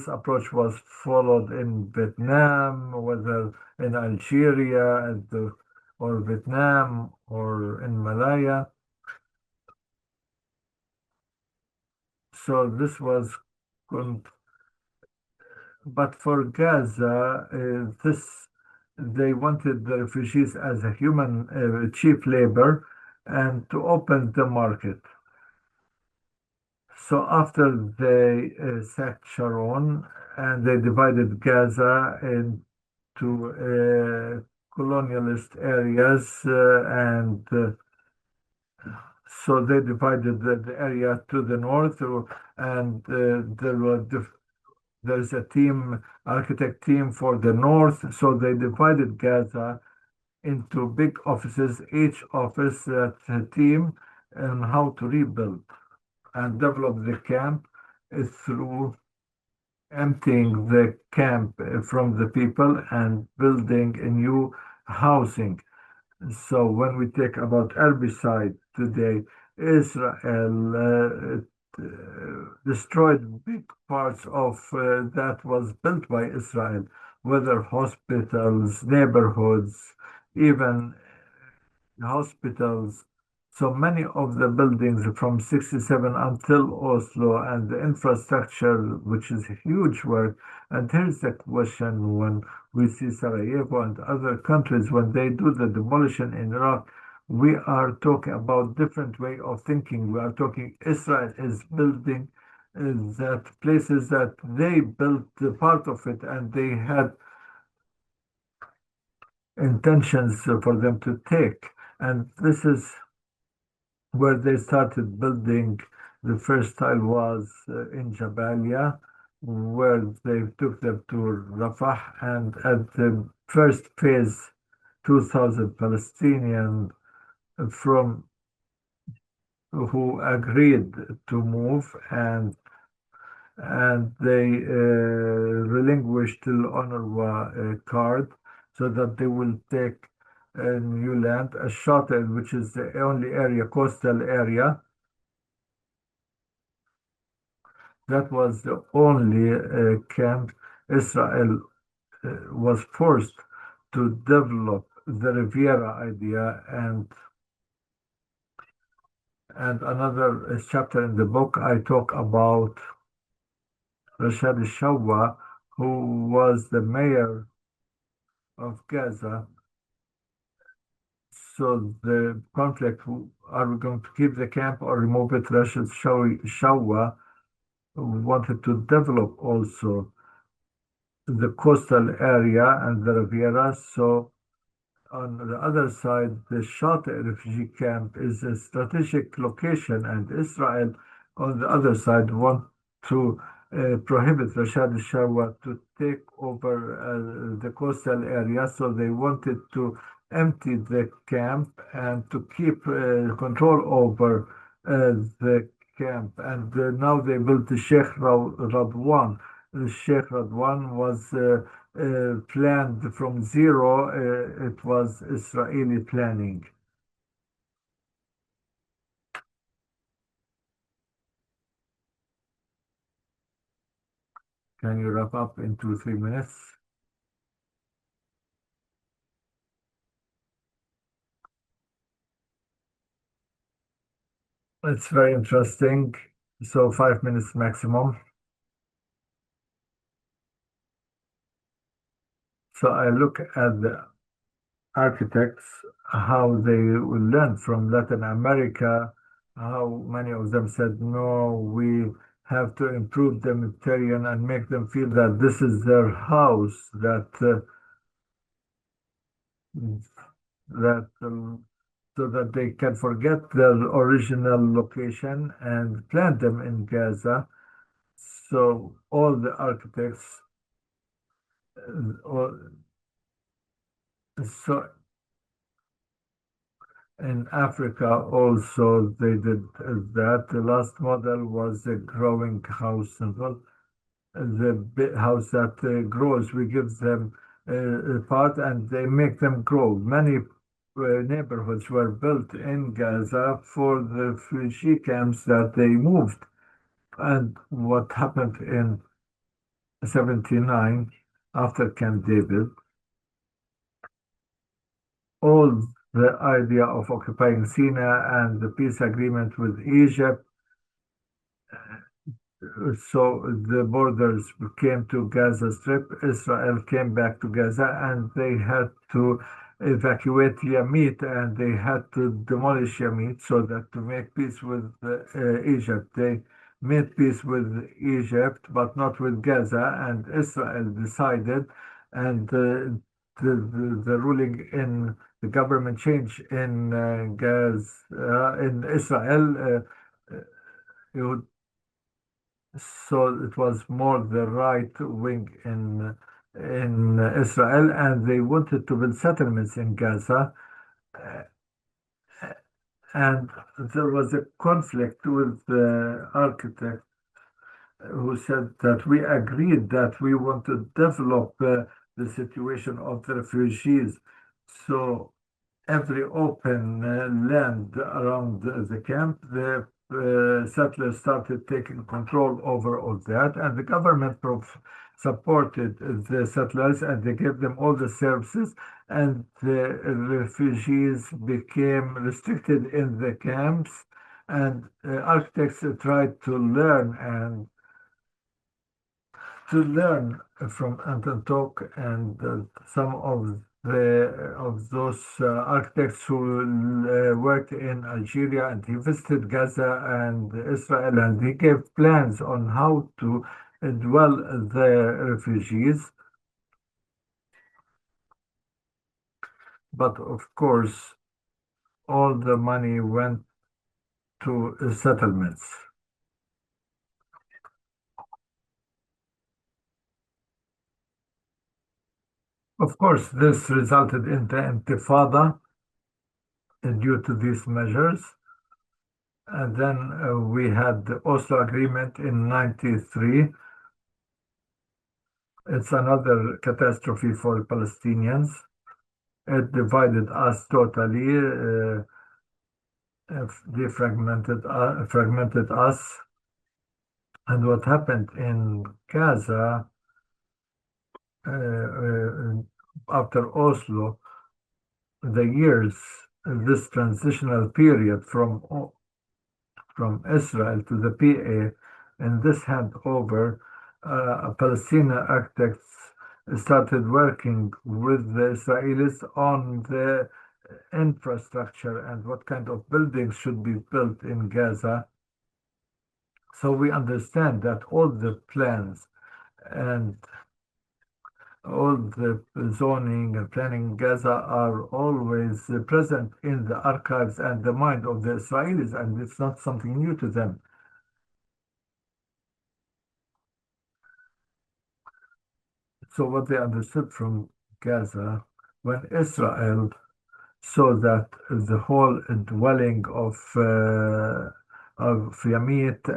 approach was followed in Vietnam, whether in Algeria or Vietnam or in Malaya. So this was, con- but for Gaza, this they wanted the refugees as a human cheap labor and to open the market. So after they sacked Sharon and they divided Gaza into colonialist areas, and so they divided the area to the north, and there's a architect team for the north. So they divided Gaza into big offices, each office that team, and how to rebuild and develop the camp through emptying the camp from the people and building a new housing. So when we take about Urbicide today, Israel destroyed big parts of that was built by Israel, whether hospitals, neighborhoods, even hospitals. So many of the buildings from 67 until Oslo and the infrastructure, which is huge work. And here's the question when we see Sarajevo and other countries, when they do the demolition in Iraq, we are talking about different way of thinking. We are talking Israel is building that places that they built the part of it and they had intentions for them to take. And this is where they started building. The first tile was in Jabalia, where they took them to Rafah, and at the first phase, 2,000 Palestinians from who agreed to move, and they relinquished the UNRWA card so that they will take new land, a Shatel, which is the only area, coastal area. That was the only camp Israel was forced to develop the Riviera idea, and another chapter in the book I talk about Rashad Shawa, who was the mayor of Gaza. So the conflict, are we going to keep the camp or remove it? Rashad Shawa wanted to develop also the coastal area and the Riviera. So on the other side, the Shata refugee camp is a strategic location, and Israel on the other side want to prohibit Rashad Shawa to take over the coastal area. So they wanted to empty the camp and to keep control over the camp, and now they built the Radwan. The Sheikh Radwan was planned from zero. It was Israeli planning. Can you wrap up in 2, 3 minutes? It's very interesting. So 5 minutes maximum. So I look at the architects, how they learned from Latin America, how many of them said, no, we have to improve the Mediterranean and make them feel that this is their house, that so that they can forget their original location and plant them in Gaza. So all the architects, all, so in Africa also they did that. The last model was a growing house symbol. The house that grows, we give them a part and they make them grow. Many neighborhoods were built in Gaza for the refugee camps that they moved. And what happened in 79 after Camp David, all the idea of occupying Sinai and the peace agreement with Egypt. So the borders came to Gaza Strip. Israel came back to Gaza and they had to evacuate Yamit and they had to demolish Yamit so that to make peace with Egypt. They made peace with Egypt, but not with Gaza. And Israel decided, and the ruling in the government change in Gaza, in Israel. You So it was more the right wing in Israel, and they wanted to build settlements in Gaza, uh, and there was a conflict with the architect who said that we agreed that we want to develop the situation of the refugees. So every open land around the camp, the settlers started taking control over all that, and the government supported the settlers and they gave them all the services, and the refugees became restricted in the camps, and architects tried to learn from Anton Tok and some of those architects who worked in Algeria, and he visited Gaza and Israel, and he gave plans on how to dwell the refugees. But of course, all the money went to settlements. Of course, this resulted in the Intifada due to these measures. And then we had the Oslo Agreement in 93. It's another catastrophe for Palestinians. It divided us totally, fragmented us. And what happened in Gaza after Oslo, the years, this transitional period from Israel to the PA, and this handover, Palestinian architects started working with the Israelis on the infrastructure and what kind of buildings should be built in Gaza. So we understand that all the plans and all the zoning and planning in Gaza are always present in the archives and the mind of the Israelis, and it's not something new to them. So what they understood from Gaza, when Israel saw that the whole dwelling of of Yamit,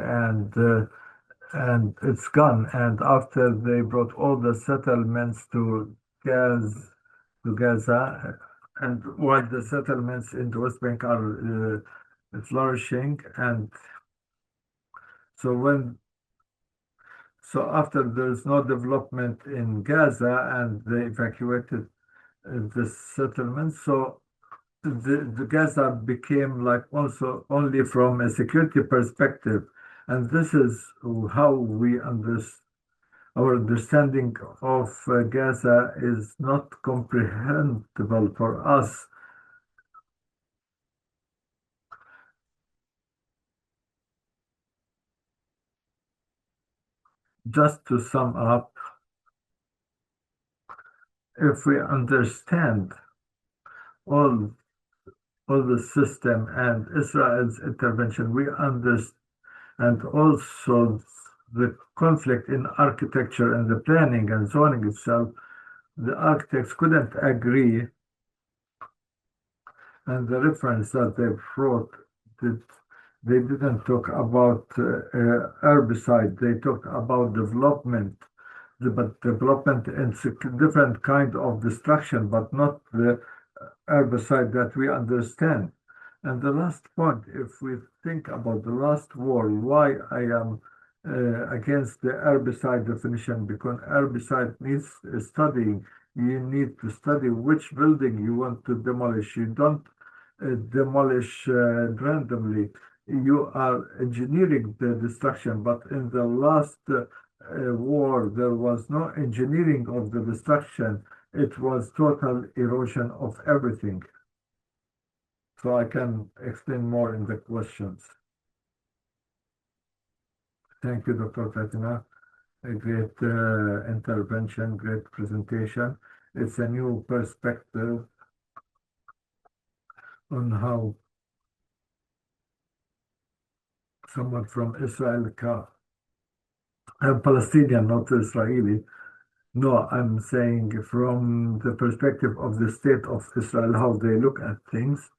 and it's gone. And after they brought all the settlements to Gaza, and while the settlements in the West Bank are flourishing, and so when so after there's no development in Gaza, and they evacuated the settlements, so the Gaza became like also only from a security perspective, and this is how we understand. Our understanding of Gaza is not comprehensible for us. Just to sum up, if we understand all, all the system and Israel's intervention, we understand, and also the conflict in architecture and the planning and zoning itself, the architects couldn't agree, and the reference that they brought did they didn't talk about herbicide. They talked about development, but development in different kind of destruction, but not the herbicide that we understand. And the last point, if we think about the last war, why I am against the herbicide definition, because herbicide needs studying. You need to study which building you want to demolish. You don't demolish randomly. You are engineering the destruction, but in the last war, there was no engineering of the destruction. It was total erosion of everything. So I can explain more in the questions. Thank you, Dr. Fatima. A great intervention, great presentation. It's a new perspective on how someone from Israel, Palestinian, not Israeli. No, I'm saying from the perspective of the state of Israel, how they look at things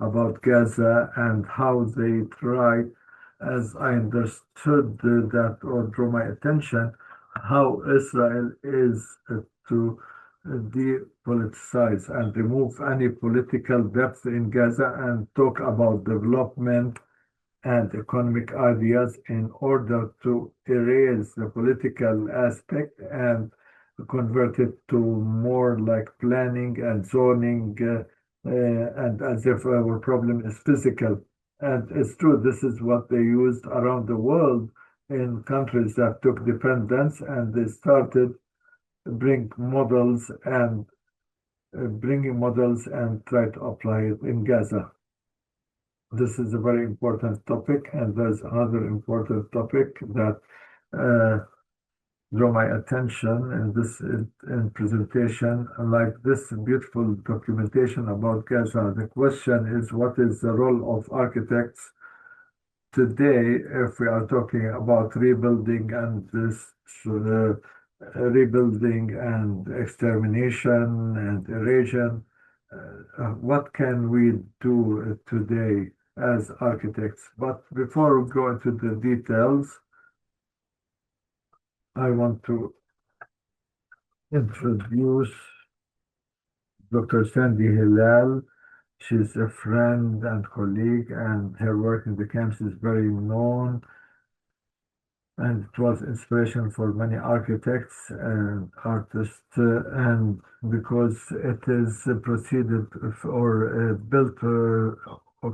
about Gaza and how they try, as I understood that or draw my attention, how Israel is to depoliticize and remove any political depth in Gaza and talk about development and economic ideas in order to erase the political aspect and convert it to more like planning and zoning, and as if our problem is physical. And it's true, this is what they used around the world in countries that took dependence, and they started bring models and bringing models and try to apply it in Gaza. This is a very important topic, and there's another important topic that draw my attention in this in presentation, like this beautiful documentation about Gaza. The question is, what is the role of architects today if we are talking about rebuilding and this rebuilding and extermination and erosion? What can we do today as architects? But before we go into the details, I want to introduce Dr. Sandy Hilal. She's a friend and colleague, and her work in the camps is very known, and it was inspiration for many architects and artists, and because it is proceeded or built or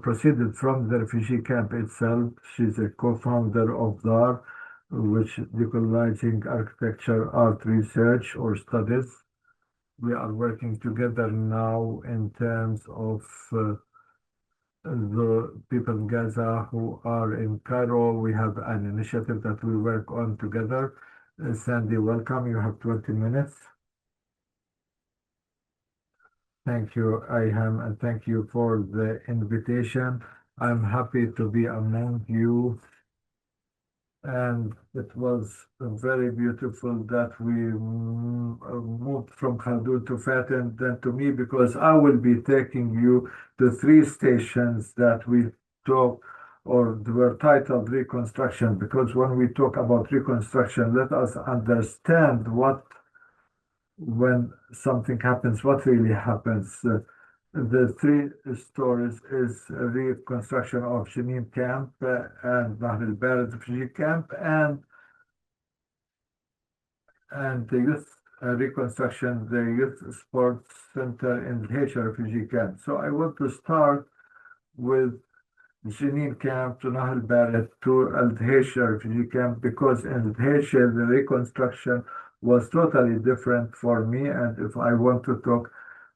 proceeded from the refugee camp itself. She's a co-founder of DAR, which decolonizing architecture art research or studies. We are working together now in terms of the people in Gaza who are in Cairo. We have an initiative that we work on together. Sandy, welcome. You have 20 minutes. Thank you, Ayham, and thank you for the invitation. I'm happy to be among you. And it was very beautiful that we moved from Khaldun to Fatin, then to me, because I will be taking you to three stations that we talk or they were titled reconstruction, because when we talk about reconstruction, let us understand what, when something happens, what really happens. The three stories is a reconstruction of Jenin camp and Nahr el-Bared refugee camp, and the youth reconstruction, the youth sports center in the Haitian refugee camp. So I want to start with Jenin camp to Nahr el-Bared to al-Haitian refugee camp, because in Haitian the reconstruction was totally different for me. And if I want to talk,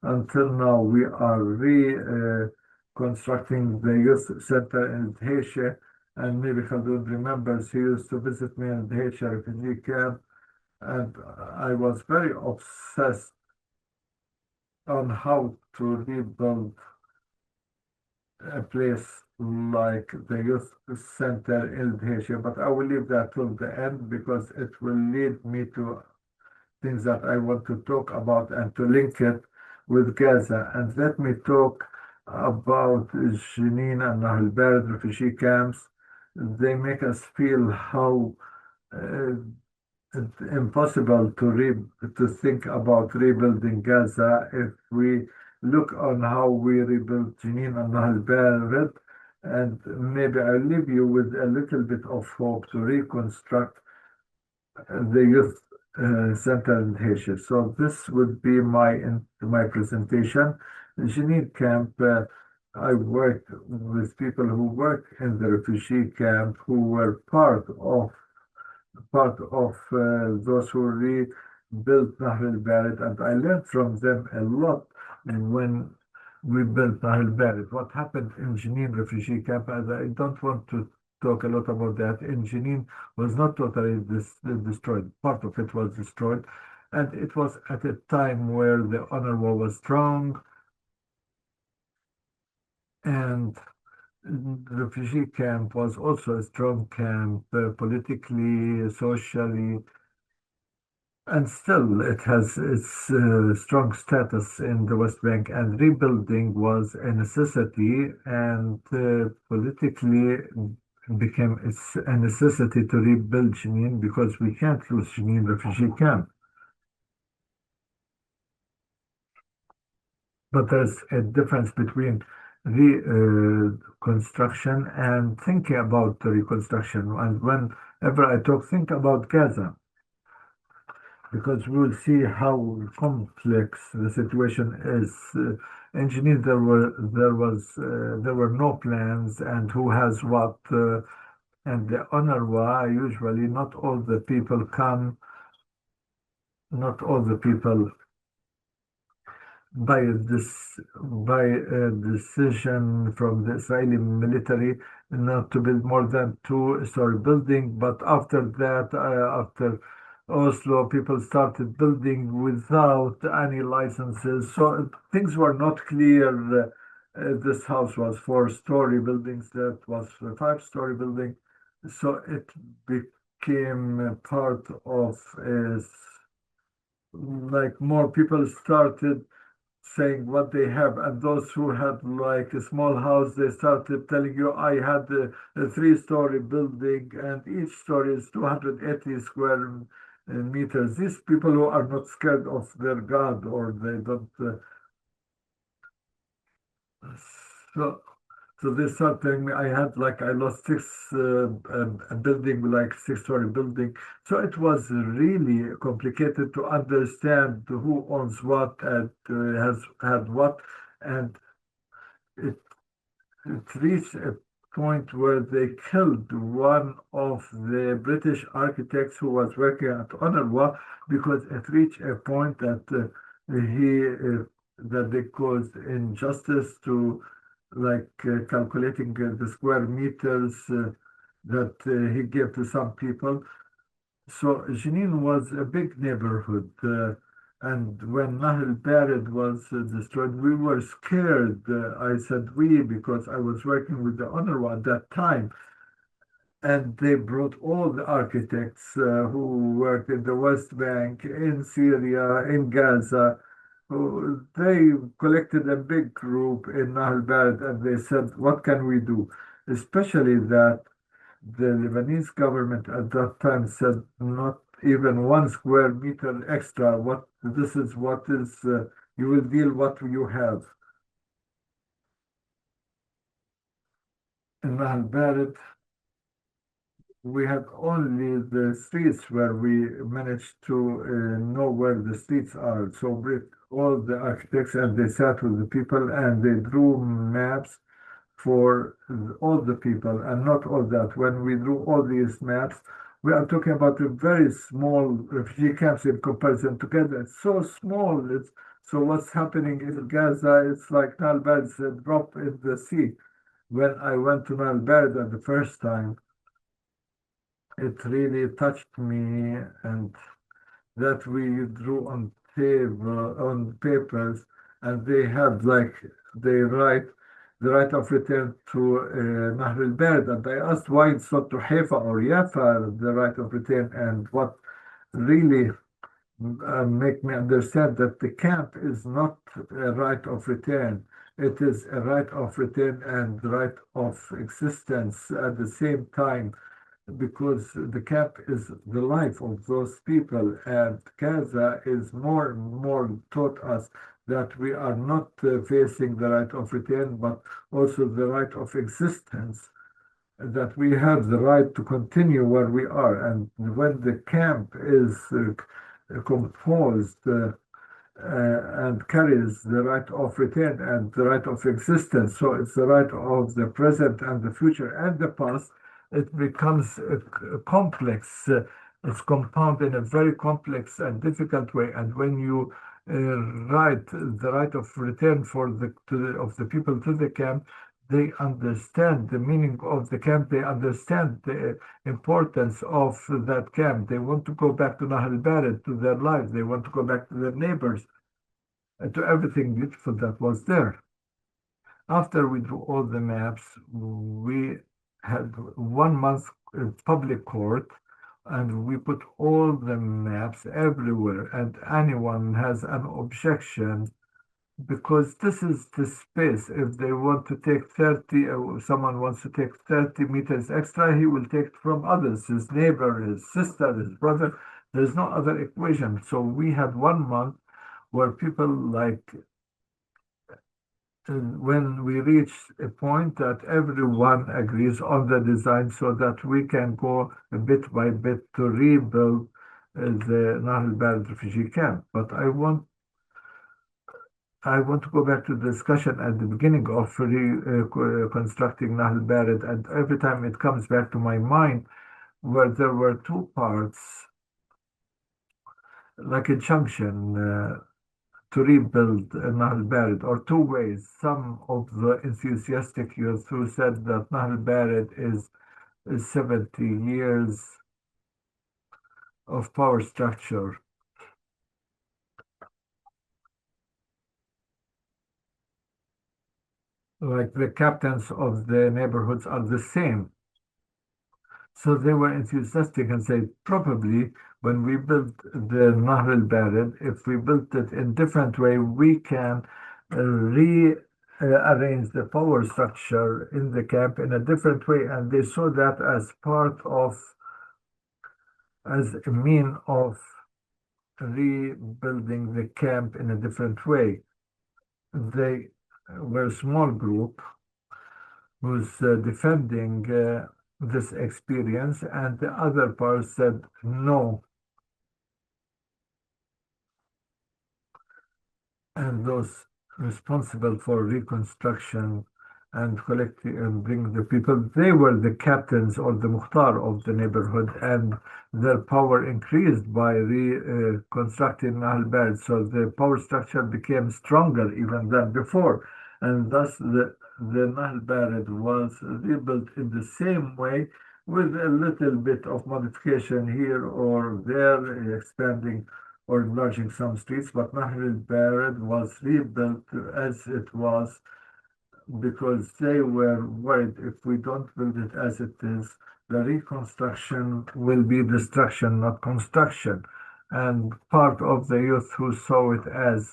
until now we are reconstructing the youth center in Haitian, and maybe Khaldun remembers, he used to visit me in the Haitian refugee camp, and I was very obsessed on how to rebuild a place like the youth center in Asia, but I will leave that till the end because it will lead me to things that I want to talk about and to link it with Gaza. And let me talk about Jenin and Nahr el-Bared refugee camps. They make us feel how uh, it's impossible to think about rebuilding Gaza if we look on how we rebuilt Jenin and Nahr el-Bared, and maybe I'll leave you with a little bit of hope to reconstruct the youth center in Haiti. So this would be my presentation. Jenin camp. I worked with people who work in the refugee camp who were part of those who rebuilt Nahr el-Bared, and I learned from them a lot when we built Nahr el-Bared. What happened in Jenin refugee camp, and I don't want to talk a lot about that, in Jenin was not totally destroyed. Part of it was destroyed, and it was at a time where the UNRWA was strong, and the refugee camp was also a strong camp, politically, socially, and still it has its strong status in the West Bank, and rebuilding was a necessity, and politically became a necessity to rebuild Jenin because we can't lose Jenin refugee camp. But there's a difference between reconstruction and thinking about the reconstruction. And whenever I talk, think about Gaza, because we will see how complex the situation is. Engineers, there were no plans, and who has what, and the UNRWA usually not all the people come, not all the people by a decision from the Israeli military not to build more than two-story building. But after that, after Oslo, people started building without any licenses. So things were not clear. This house was four-story buildings. That was a five-story building. So it became part of like more people started saying what they have, and those who had like a small house, they started telling you, I had a three-story building and each story is 280 square meters. These people who are not scared of their God, or they don't so they start telling me I lost a building, like six-story building. So it was really complicated to understand who owns what and has had what, and it, it reached a point where they killed one of the British architects who was working at UNRWA, because it reached a point that that they caused injustice to, like calculating the square meters that he gave to some people. So Jenin was a big neighborhood, and when Nahr el-Bared was destroyed, we were scared. I said we because I was working with the UNRWA at that time, and they brought all the architects who worked in the West Bank, in Syria, in Gaza. They collected a big group in Nahr el-Bared, and they said, what can we do? especially that the Lebanese government at that time said not even 1 square meter extra. What this is what is you will deal what you have. In Al Bared, we had only the streets where we managed to know where the streets are. So with all the architects and they sat with the people and they drew maps for all the people and not all that. When we drew all these maps, we are talking about a very small refugee camps in comparison together. It's so small. So what's happening in Gaza, it's like Nile Bad's a drop in the sea. When I went to Nile Bad the first time, it really touched me, and that we drew on table on papers, and they had like they write the right of return to Nahr al-Bard, and I asked why it's not to Haifa or Yafa the right of return, and what really make me understand that the camp is not a right of return. It is a right of return and right of existence at the same time, because the camp is the life of those people, and Gaza is more and more taught us that we are not facing the right of return, but also the right of existence, that we have the right to continue where we are. And when the camp is composed and carries the right of return and the right of existence, so it's the right of the present and the future and the past, it becomes a complex, it's compounded in a very complex and difficult way. And when you write the right of return for of the people to the camp, they understand the meaning of the camp. They understand the importance of that camp. They want to go back to Nahal Bared, to their lives. They want to go back to their neighbors, and to everything beautiful that was there. After we drew all the maps, we had 1 month public court, and we put all the maps everywhere, and anyone has an objection, because this is the space. If they want to take 30, someone wants to take 30 meters extra, he will take it from others, his neighbor, his sister, his brother. There's no other equation. So we had 1 month where people like, when we reach a point that everyone agrees on the design, so that we can go bit by bit to rebuild the Nahr al-Bared refugee camp. But I want to go back to the discussion at the beginning of reconstructing Nahr al-Bared, and every time it comes back to my mind, where there were two parts, like a junction, to rebuild Nahr al-Bared, or two ways. Some of the enthusiastic youth who said that Nahr al-Bared is 70 years of power structure. Like the captains of the neighborhoods are the same. So they were enthusiastic and said, probably when we built the Nahr al-Bared, if we built it in different way, we can rearrange the power structure in the camp in a different way. And they saw that as as a mean of rebuilding the camp in a different way. They were a small group who's defending this experience, and the other part said no. And those responsible for reconstruction and collecting and bringing the people, they were the captains or the muhtar of the neighborhood, and their power increased by reconstructing Nahl Bad. So the power structure became stronger even than before, and thus the Nahl Bad was rebuilt in the same way, with a little bit of modification here or there, expanding or enlarging some streets, but Nahr al-Bared was rebuilt as it was, because they were worried if we don't build it as it is, the reconstruction will be destruction, not construction. And part of the youth who saw it as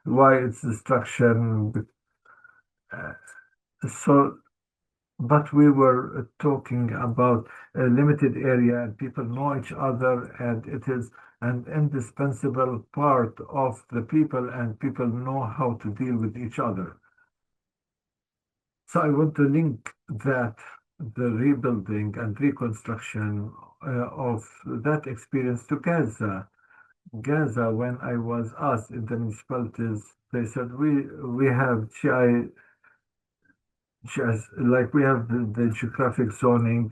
why it's destruction, so but we were talking about a limited area and people know each other and it is an indispensable part of the people and people know how to deal with each other. So I want to link that the rebuilding and reconstruction of that experience to Gaza. Gaza, when I was asked in the municipalities, they said we have just like we have the geographic zoning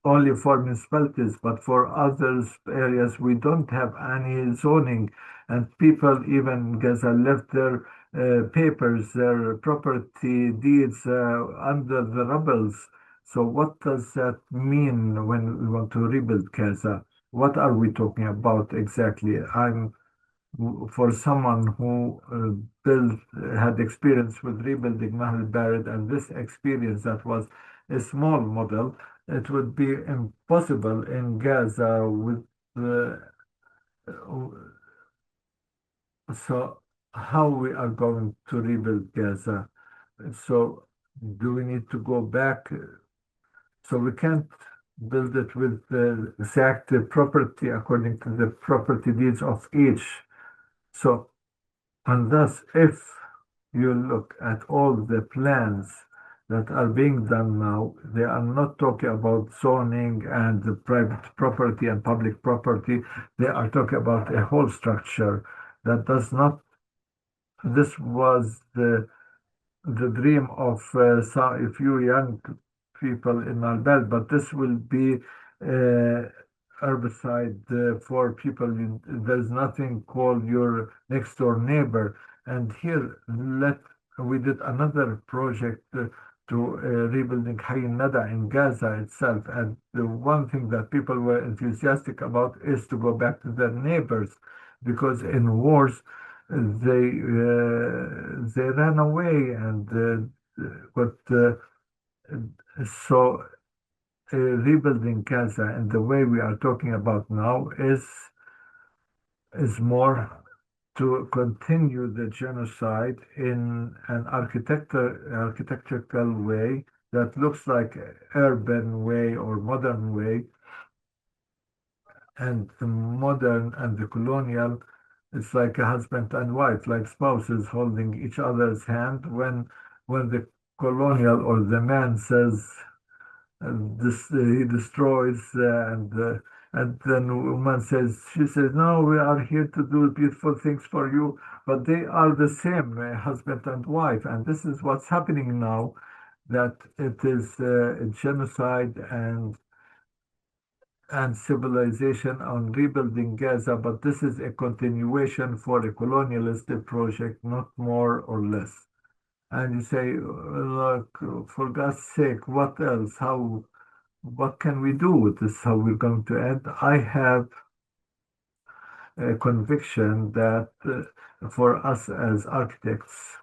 only for municipalities, but for other areas we don't have any zoning, and people even in Gaza left their papers, their property deeds under the rubbles. So what does that mean when we want to rebuild Gaza? What are we talking about exactly? For someone who had experience with rebuilding Mahal Barid and this experience that was a small model, it would be impossible in Gaza with the, so how we are going to rebuild Gaza. So do we need to go back? So we can't build it with the exact property according to the property deeds of each. So and thus, if you look at all the plans that are being done now, they are not talking about zoning and the private property and public property. They are talking about a whole structure that does not. This was the dream of a few young people in Albert, but this will be herbicide for people. There's nothing called your next door neighbor. And here, we did another project to rebuilding Hayy Nada in Gaza itself. And the one thing that people were enthusiastic about is to go back to their neighbors, because in wars they ran away and but so rebuilding Gaza and the way we are talking about now is more to continue the genocide in an architectural way that looks like urban way or modern way, and the modern and the colonial, it's like a husband and wife, like spouses holding each other's hand. When the colonial or the man says this, he destroys, and then woman says, she says, no, we are here to do beautiful things for you, but they are the same, husband and wife, and this is what's happening now, that it is a genocide and civilization on rebuilding Gaza, but this is a continuation for a colonialist project, not more or less. And you say, look, for God's sake, what else? What can we do with this? How we're going to end? I have a conviction that for us as architects,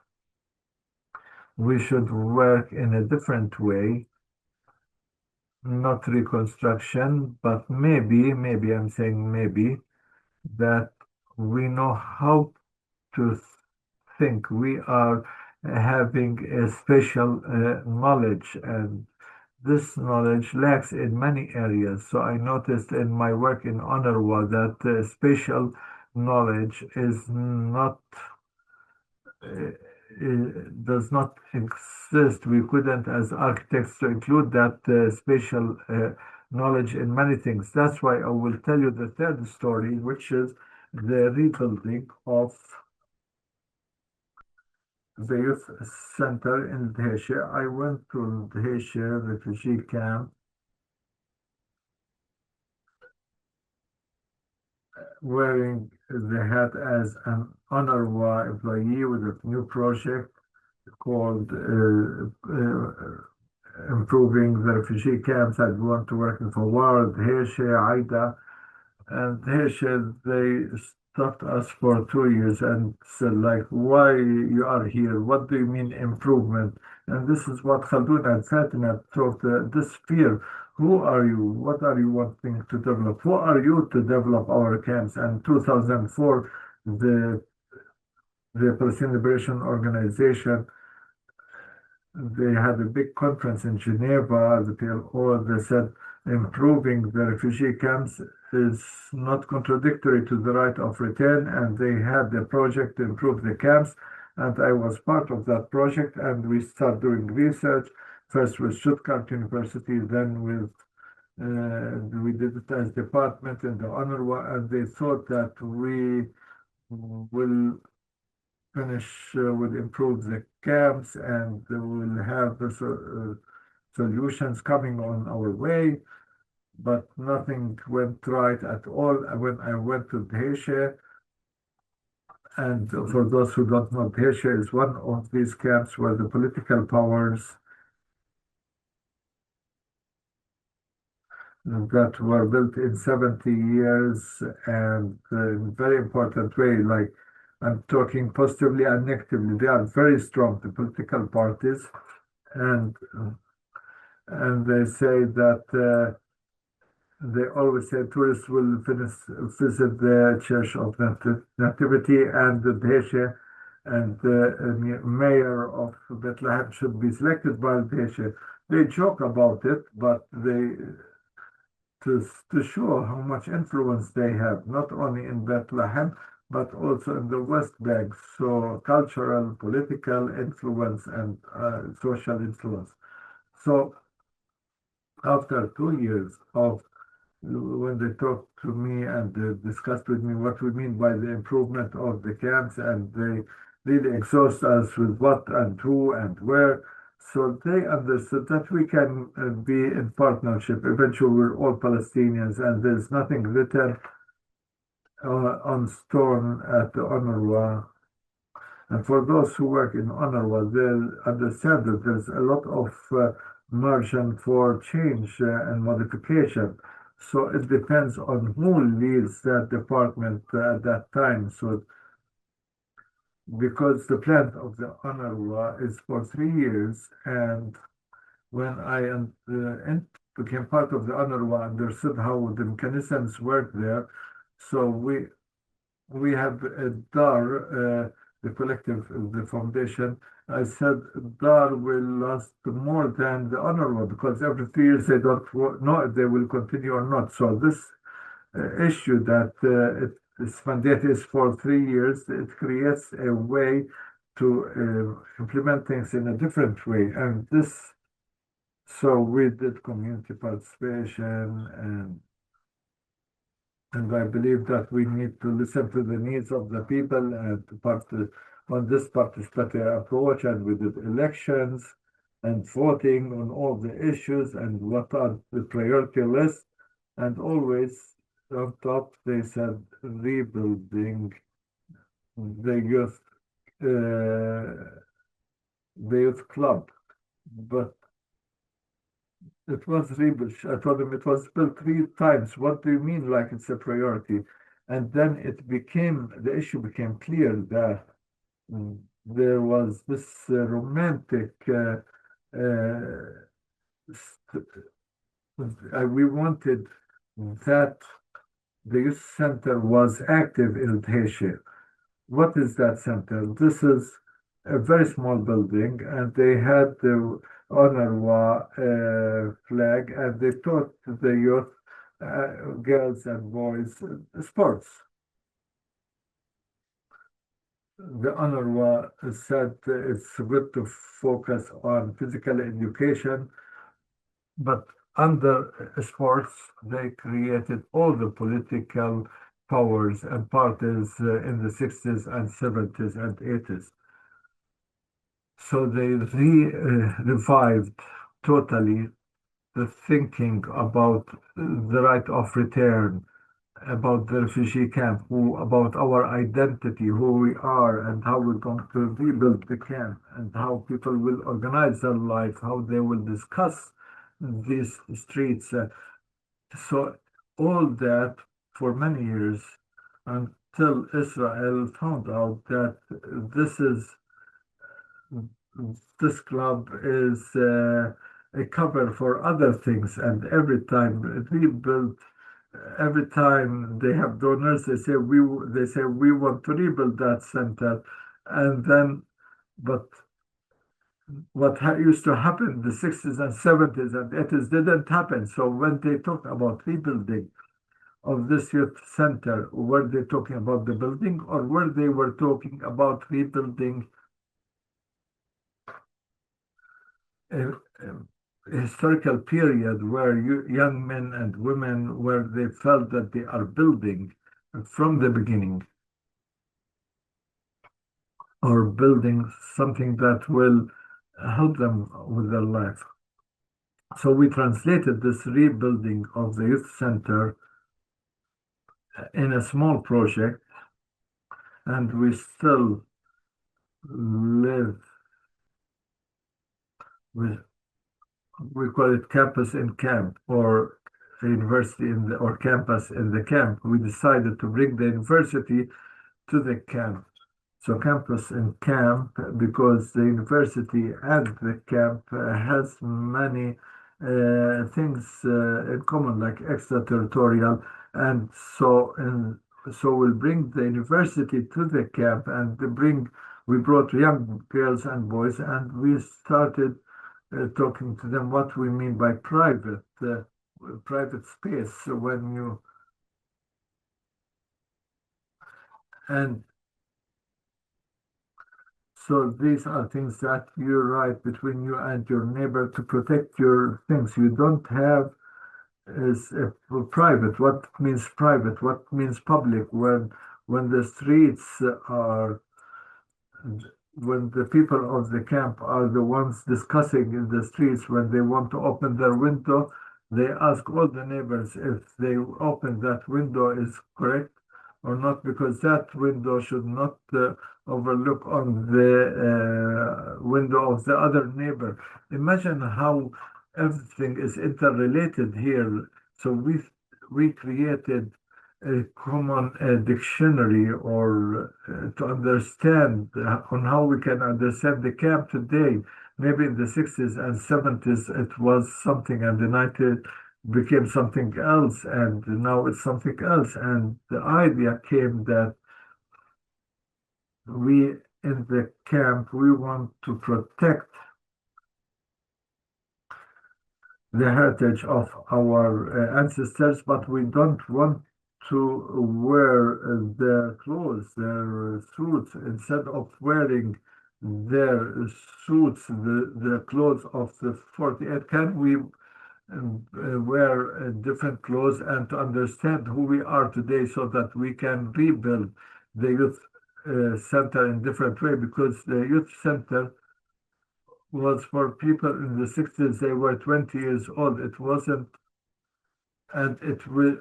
we should work in a different way, not reconstruction, but maybe I'm saying maybe, that we know how to think. We are having a special knowledge, and this knowledge lacks in many areas. So I noticed in my work in UNRWA that spatial knowledge is not does not exist. We couldn't, as architects, to include that spatial knowledge in many things. That's why I will tell you the third story, which is the rebuilding of the youth center in Dheche. I went to Dheche refugee camp wearing the hat as an UNRWA employee with a new project called improving the refugee camps. I'd want to working for World, Dheche, Aida, and Dheche, they stopped us for 2 years and said, like, why you are here? What do you mean improvement? And this is what Khaldun and Fatima talked, this fear. Who are you? What are you wanting to develop? Who are you to develop our camps? And 2004, the Palestinian Liberation Organization they had a big conference in Geneva, the PLO. They said improving the refugee camps is not contradictory to the right of return, and they had a project to improve the camps. And I was part of that project, and we started doing research, first with Stuttgart University, then with we did it as department in the UNRWA, and they thought that we will finish will improve the camps and we'll have the solutions coming on our way, but nothing went right at all. When I went to Dheisheh, and for those who don't know, Dheisheh is one of these camps where the political powers that were built in 70 years and in very important way, like I'm talking positively and negatively. They are very strong, the political parties, and they say that they always say tourists will visit the Church of Nativity and the Dheisheh, and the mayor of Bethlehem should be selected by Dheisheh. They joke about it, but to show how much influence they have, not only in Bethlehem, but also in the West Bank. So cultural, political influence and social influence. So after 2 years of when they talked to me and discussed with me what we mean by the improvement of the camps, and they really exhaust us with what and who and where. So they understood that we can be in partnership. Eventually, we're all Palestinians, and there's nothing written on stone at the UNRWA. And for those who work in UNRWA, they'll understand that there's a lot of margin for change and modification. So it depends on who leads that department at that time. So because the plan of the UNRWA is for 3 years, and when I became part of the UNRWA, understood how the mechanisms work there. So we have a DAR, the collective, the foundation. I said DAR will last more than the UNRWA because every 3 years they don't know if they will continue or not. So this issue that this mandate is for 3 years, it creates a way to implement things in a different way. And this, so we did community participation, and I believe that we need to listen to the needs of the people and on this participatory approach. And we did elections and voting on all the issues and what are the priority list. And always on top, they said rebuilding the youth club. But it was rebuilt. I told them it was built 3 times. What do you mean like it's a priority? And then the issue became clear that there was this romantic, we wanted that the youth center was active in Dheisheh. What is that center? This is a very small building, and they had the UNRWA flag, and they taught the youth, girls and boys, sports. The UNRWA said it's good to focus on physical education, but under sports, they created all the political powers and parties in the 60s and 70s and 80s. So they revived totally the thinking about the right of return, about the refugee camp, about our identity, who we are, and how we're going to rebuild the camp, and how people will organize their life, how they will discuss these streets. So all that for many years until Israel found out that this club is a cover for other things, and every time rebuild. Every time they have donors, they say we want to rebuild that center, and then but what used to happen in the 60s and 70s and 80s didn't happen. So when they talk about rebuilding of this youth center, were they talking about the building or were they were talking about rebuilding a, a historical period where young men and women, where they felt that they are building from the beginning or building something that will help them with their life. So we translated this rebuilding of the youth center in a small project, and we still live with, we call it campus in camp or university in the, or campus in the camp. We decided to bring the university to the camp. So campus in camp, because the university and the camp has many things in common, like extraterritorial, and so we'll bring the university to the camp and we brought young girls and boys, and we started talking to them what we mean by private space when you and so these are things that you write between you and your neighbor to protect your things. You don't have is private. What means private? What means public? When the streets are when the people of the camp are the ones discussing in the streets when they want to open their window, they ask all the neighbors if they open that window is correct or not, because that window should not overlook on the window of the other neighbor. Imagine how everything is interrelated here. So we created a common dictionary or to understand on how we can understand the camp today. Maybe in the 60s and 70s it was something, and the 90s became something else, and now it's something else. And the idea came that we in the camp, we want to protect the heritage of our ancestors, but we don't want to wear their clothes, their suits, instead of wearing their suits, the clothes of the 48. Can we wear different clothes and to understand who we are today so that we can rebuild the youth center in different way? Because the youth center was for people in the 60s, they were 20 years old. It wasn't, and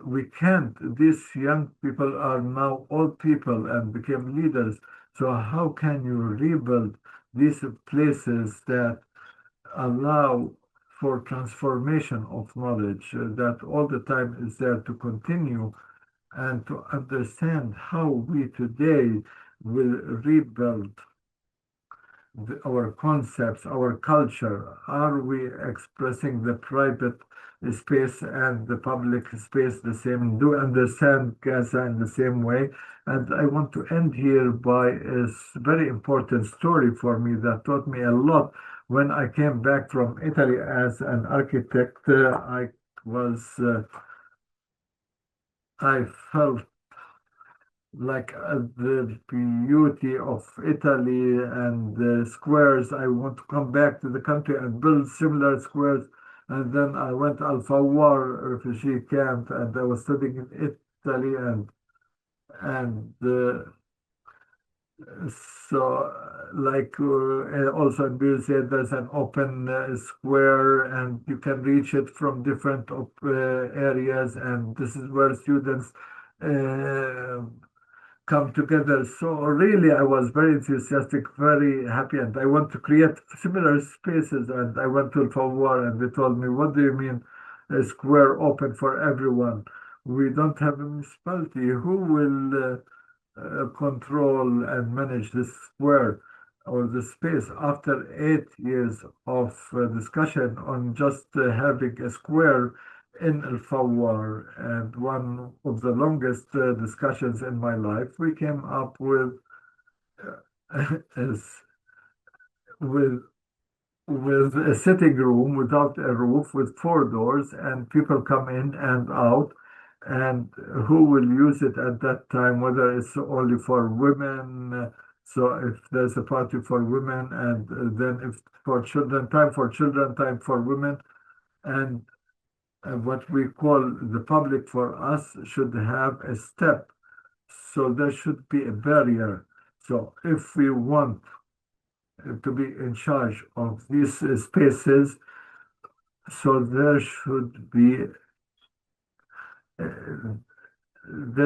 we can't, these young people are now old people and became leaders. So how can you rebuild these places that allow for transformation of knowledge that all the time is there to continue and to understand how we today will rebuild our concepts, our culture? Are we expressing the private space and the public space the same? Do understand Gaza in the same way? And I want to end here by a very important story for me that taught me a lot. When I came back from Italy as an architect, I felt like the beauty of Italy and the squares. I want to come back to the country and build similar squares. And then I went Al-Fawar refugee camp, and I was studying in Italy, and so also in Birzeit, there's an open square, and you can reach it from different areas, and this is where students uh, come together. So really, I was very enthusiastic, very happy, and I want to create similar spaces. And I went to Fawar, and they told me, "What do you mean, a square open for everyone? We don't have a municipality. Who will control and manage this square or the space?" After 8 years of discussion on just having a square in Al Fawar, and one of the longest discussions in my life, we came up with is with with a sitting room without a roof with four doors, and people come in and out. And who will use it at that time, whether it's only for women? So if there's a party for women, and then if for children, time for women, and what we call the public for us should have a step. So there should be a barrier. So if we want to be in charge of these spaces, so uh, there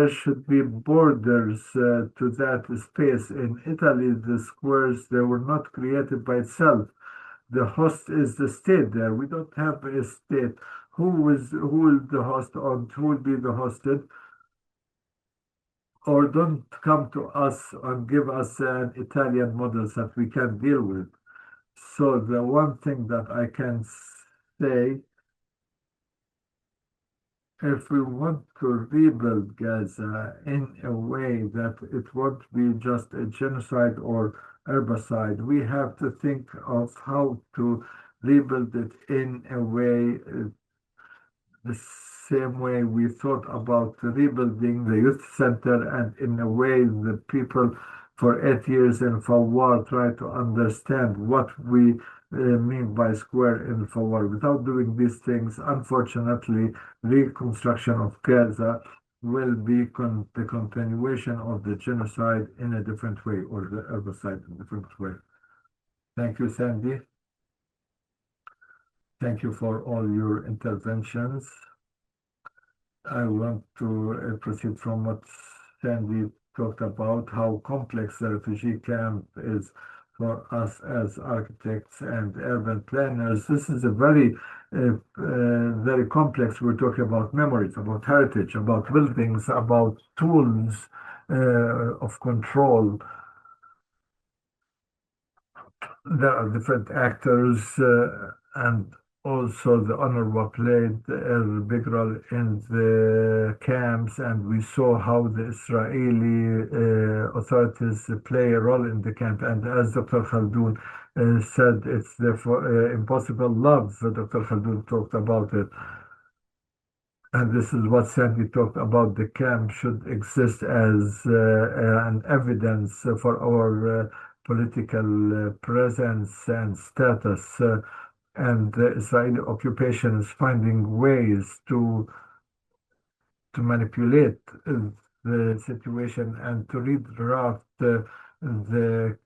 should be borders to that space. In Italy, the squares, they were not created by itself. The host is the state there. We don't have a state. Who is the host, or who will be the hosted? Or don't come to us and give us an Italian model that we can deal with. So the one thing that I can say, if we want to rebuild Gaza in a way that it won't be just a genocide or herbicide, we have to think of how to rebuild it in a way, the same way we thought about rebuilding the youth center, and in a way the people for 8 years in Fawar try to understand what we mean by square in Fawar. Without doing these things, unfortunately, reconstruction of Gaza will be the continuation of the genocide in a different way, or the herbicide in a different way. Thank you, Sandy. Thank you for all your interventions. I want to proceed from what Sandy talked about, how complex the refugee camp is for us as architects and urban planners. This is a very complex. We're talking about memories, about heritage, about buildings, about tools of control. There are different actors, and also the UNRWA played a big role in the camps, and we saw how the Israeli authorities play a role in the camp. And as Dr. Khaldoun said, it's therefore impossible love. Dr. Khaldoun talked about it. And this is what Sandy talked about. The camp should exist as an evidence for our political presence and status. And the Israeli occupation is finding ways to manipulate the situation and to redraft the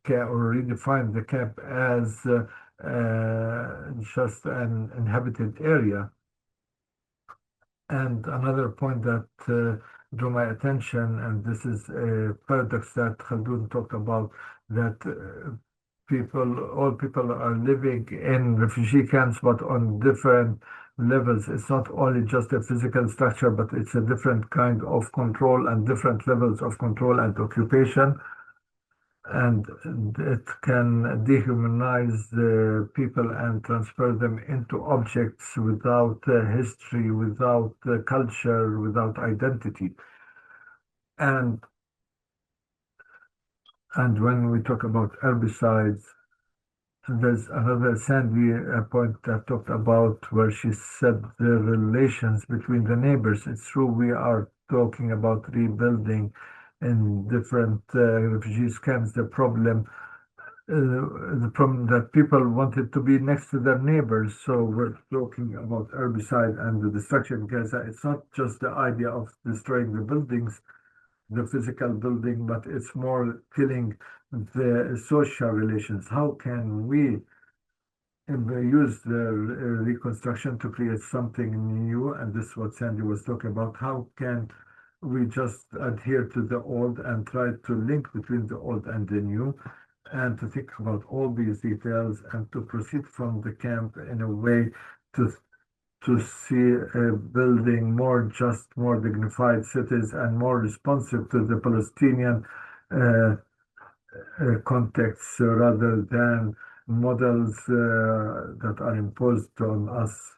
camp, or redefine the camp as just an inhabited area. And another point that drew my attention, and this is a paradox that Khaldun talked about, that all people are living in refugee camps, but on different levels. It's not only just a physical structure, but it's a different kind of control and different levels of control and occupation. And it can dehumanize the people and transfer them into objects without history, without culture, without identity. And when we talk about herbicides, there's another Sandy point that talked about, where she said the relations between the neighbors. It's true, we are talking about rebuilding in different refugees camps. The problem that people wanted to be next to their neighbors. So we're talking about herbicide and the destruction of Gaza. It's not just the idea of destroying the buildings, the physical building, but it's more killing the social relations. How can we use the reconstruction to create something new? And this is what Sandy was talking about. How can we just adhere to the old and try to link between the old and the new, and to think about all these details, and to proceed from the camp in a way to see building more just, more dignified cities, and more responsive to the Palestinian context, rather than models that are imposed on us.